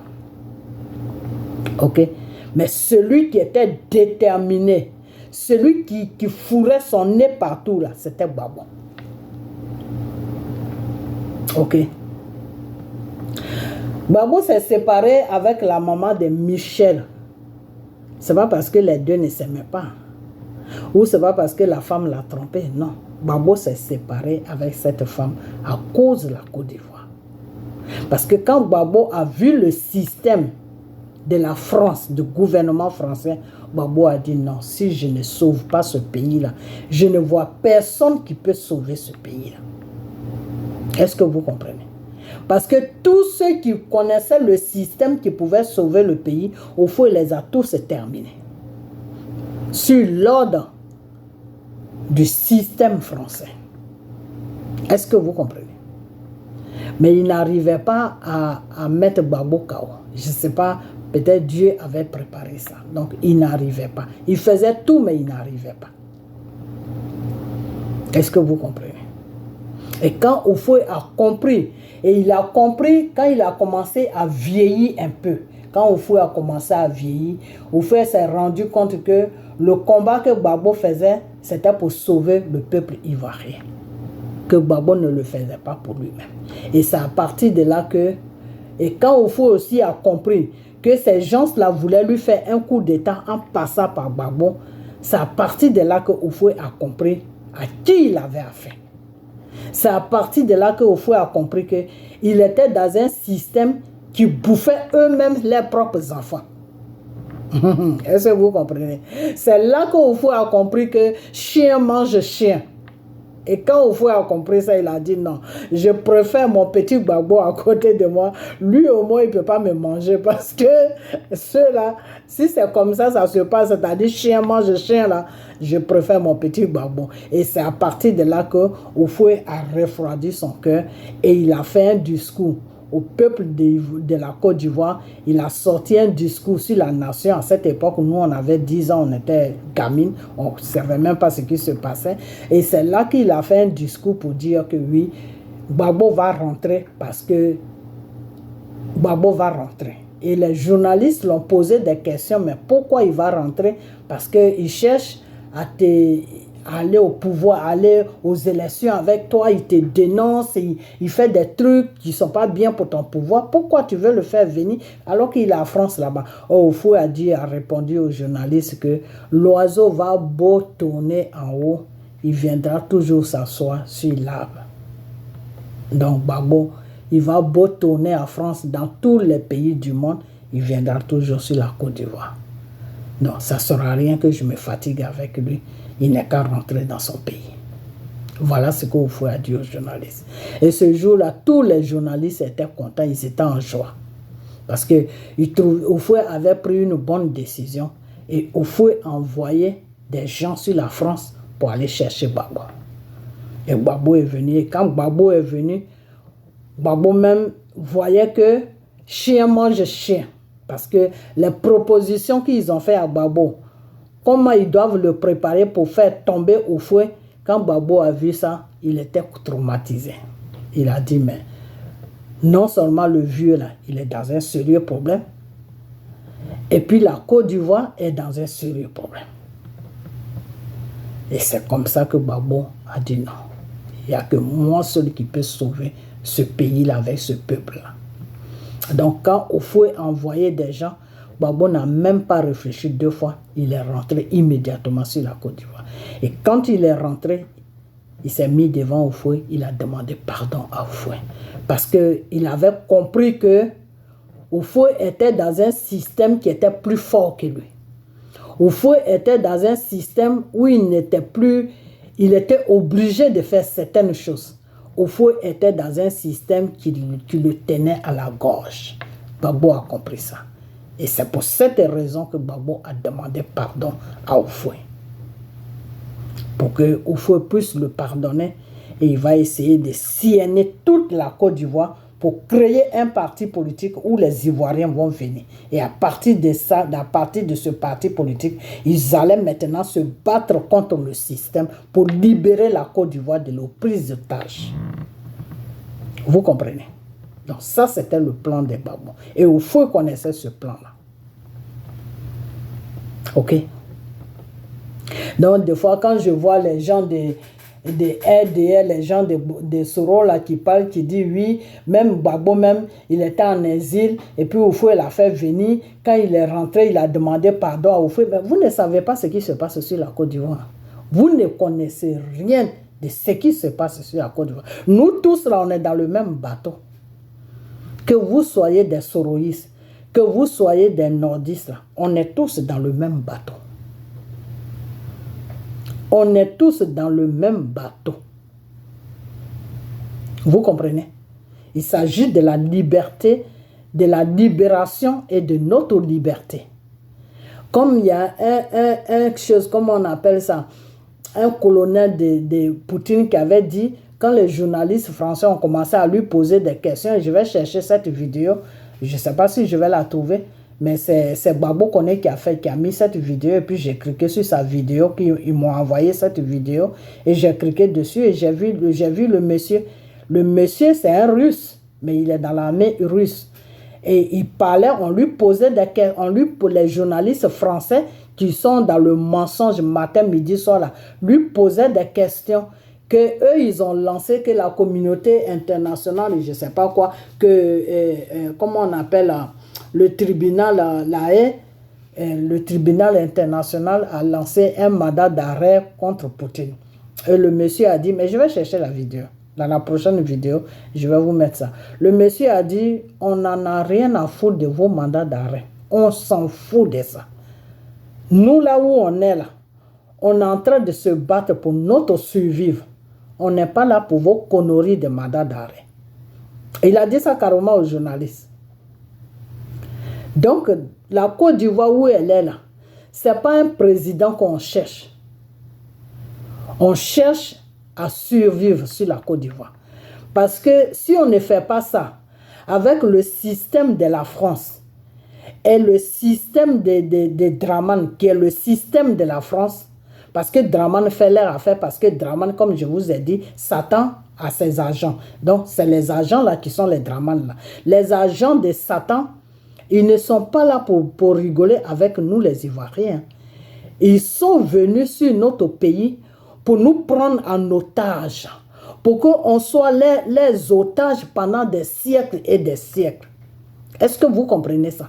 Ok? Mais celui qui était déterminé, celui qui fourrait son nez partout, là, c'était Gbagbo. Ok? Gbagbo s'est séparé avec la maman de Michel. Ce n'est pas parce que les deux ne s'aimaient pas. Ou ce n'est pas parce que la femme l'a trompé, non. Gbagbo s'est séparé avec cette femme à cause de la Côte d'Ivoire. Parce que quand Gbagbo a vu le système de la France, du gouvernement français, Gbagbo a dit non, si je ne sauve pas ce pays-là, je ne vois personne qui peut sauver ce pays-là. Est-ce que vous comprenez? Parce que tous ceux qui connaissaient le système qui pouvait sauver le pays, au fond, il les a tous terminés. Sur l'ordre du système français. Est-ce que vous comprenez? Mais il n'arrivait pas à mettre Gbagbo KO. Je ne sais pas, peut-être Dieu avait préparé ça. Donc il n'arrivait pas. Il faisait tout, mais il n'arrivait pas. Est-ce que vous comprenez? Et quand Houphouët a compris, et il a compris quand il a commencé à vieillir un peu, quand Houphouët a commencé à vieillir, Houphouët s'est rendu compte que le combat que Gbagbo faisait, c'était pour sauver le peuple ivoirien. Que Gbagbo ne le faisait pas pour lui-même. Et c'est à partir de là que... Et quand Houphouët aussi a compris que ces gens-là voulaient lui faire un coup d'état en passant par Gbagbo, c'est à partir de là que Houphouët a compris à qui il avait affaire. C'est à partir de là que Houphouët a compris qu'il était dans un système qui bouffait eux-mêmes leurs propres enfants. Est-ce que vous comprenez? C'est là que Houphouët a compris que chien mange chien. Et quand Houphouët a compris ça, il a dit non, je préfère mon petit Gbagbo à côté de moi. Lui au moins il ne peut pas me manger parce que ceux-là, si c'est comme ça, ça se passe, c'est-à-dire chien mange chien là, je préfère mon petit Gbagbo. Et c'est à partir de là que Houphouët a refroidi son cœur et il a fait un discours au peuple de la Côte d'Ivoire. Il a sorti un discours sur la nation. À cette époque, nous, on avait 10 ans, on était gamines, on ne savait même pas ce qui se passait. Et c'est là qu'il a fait un discours pour dire que oui, Gbagbo va rentrer parce que Gbagbo va rentrer. Et les journalistes l'ont posé des questions, mais pourquoi il va rentrer? Parce qu'il cherche à aller au pouvoir, aller aux élections avec toi, il te dénonce, il fait des trucs qui ne sont pas bien pour ton pouvoir. Pourquoi tu veux le faire venir alors qu'il est en France là-bas? Oh, Oufoué a répondu aux journalistes que l'oiseau va beau tourner en haut, il viendra toujours s'asseoir sur l'arbre. Donc Gbagbo, il va beau tourner en France, dans tous les pays du monde, il viendra toujours sur la Côte d'Ivoire. Non, ça ne sera rien que je me fatigue avec lui. Il n'est qu'à rentrer dans son pays. Voilà ce qu'Oufoué a dit aux journalistes. Et ce jour-là, tous les journalistes étaient contents, ils étaient en joie. Parce que Oufoué avait pris une bonne décision et Oufoué envoyait des gens sur la France pour aller chercher Gbagbo. Et Gbagbo est venu. Et quand Gbagbo est venu, Gbagbo même voyait que chien mange chien. Parce que les propositions qu'ils ont fait à Gbagbo, comment ils doivent le préparer pour faire tomber Oufoué, quand Gbagbo a vu ça, il était traumatisé. Il a dit, mais non seulement le vieux là, il est dans un sérieux problème, et puis la Côte d'Ivoire est dans un sérieux problème. Et c'est comme ça que Gbagbo a dit non. Il n'y a que moi seul qui peut sauver ce pays-là avec ce peuple-là. Donc quand Oufoué a envoyé des gens, Gbagbo n'a même pas réfléchi 2 fois. Il est rentré immédiatement sur la Côte d'Ivoire. Et quand il est rentré, il s'est mis devant Oufoué, il a demandé pardon à Oufoué. Parce qu'il avait compris que Oufoué était dans un système qui était plus fort que lui. Oufoué était dans un système où il était obligé de faire certaines choses. Oufoué était dans un système qui le tenait à la gorge. Gbagbo a compris ça. Et c'est pour cette raison que Gbagbo a demandé pardon à Oufoué. Pour que Oufoué puisse le pardonner, et il va essayer de sillonner toute la Côte d'Ivoire pour créer un parti politique où les Ivoiriens vont venir. Et à partir de ça, à partir de ce parti politique, ils allaient maintenant se battre contre le système pour libérer la Côte d'Ivoire de l'emprise d'otages. Vous comprenez? Donc ça, c'était le plan des Gbagbo. Et Oufoué connaissait ce plan-là. Ok? Donc des fois, quand je vois les gens des RDR, les gens de Soro là qui parlent, qui disent oui, même Gbagbo même, il était en exil, et puis Oufoué l'a fait venir. Quand il est rentré, il a demandé pardon à Oufoué. Mais vous ne savez pas ce qui se passe sur la Côte d'Ivoire. Vous ne connaissez rien de ce qui se passe sur la Côte d'Ivoire. Nous tous là, on est dans le même bateau. Que vous soyez des soroïstes, que vous soyez des nordistes, là, on est tous dans le même bateau. On est tous dans le même bateau. Vous comprenez? Il s'agit de la liberté, de la libération et de notre liberté. Comme il y a un chose, comment on appelle ça, un colonel de Poutine qui avait dit, quand les journalistes français ont commencé à lui poser des questions, et je vais chercher cette vidéo, je ne sais pas si je vais la trouver, mais c'est Gbagbo Koné qui a mis cette vidéo, et puis j'ai cliqué sur sa vidéo, ils m'ont envoyé cette vidéo, et j'ai cliqué dessus, et j'ai vu le monsieur. Le monsieur, c'est un russe, mais il est dans l'armée russe. Et il parlait, on lui posait des questions, pour les journalistes français qui sont dans le mensonge matin, midi, soir, là, lui posaient des questions que eux ils ont lancé, que la communauté internationale, je ne sais pas quoi, que, comment on appelle, le tribunal, la Haye, le tribunal international a lancé un mandat d'arrêt contre Poutine. Et le monsieur a dit, mais je vais chercher la vidéo. Dans la prochaine vidéo, je vais vous mettre ça. Le monsieur a dit, on n'en a rien à foutre de vos mandats d'arrêt. On s'en fout de ça. Nous, là où on est là, on est en train de se battre pour notre survivre. On n'est pas là pour vos conneries de mandat d'arrêt. Il a dit ça carrément aux journalistes. Donc, la Côte d'Ivoire où elle est là, ce n'est pas un président qu'on cherche. On cherche à survivre sur la Côte d'Ivoire. Parce que si on ne fait pas ça, avec le système de la France et le système de Dramane, qui est le système de la France, parce que Dramane fait leur affaire, parce que Dramane, comme je vous ai dit, Satan a ses agents. Donc, c'est les agents là qui sont les Dramanes là. Les agents de Satan Ils ne sont pas là pour rigoler avec nous les Ivoiriens. Ils sont venus sur notre pays pour nous prendre en otage, pour qu'on soit les otages pendant des siècles et des siècles. Est-ce que vous comprenez ça?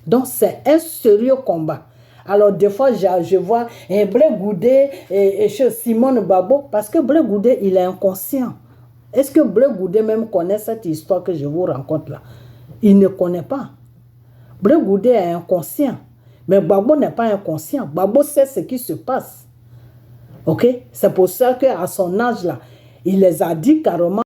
Donc c'est un sérieux combat. Alors des fois je vois Blé Goudé et Simone Babo, parce que Blé Goudé il est inconscient. Est-ce que Blé Goudé même connaît cette histoire que je vous raconte là? Il ne connaît pas. Blé Goudé est inconscient. Mais Babo n'est pas inconscient. Babo sait ce qui se passe. Ok? C'est pour ça qu'à son âge là, il les a dit carrément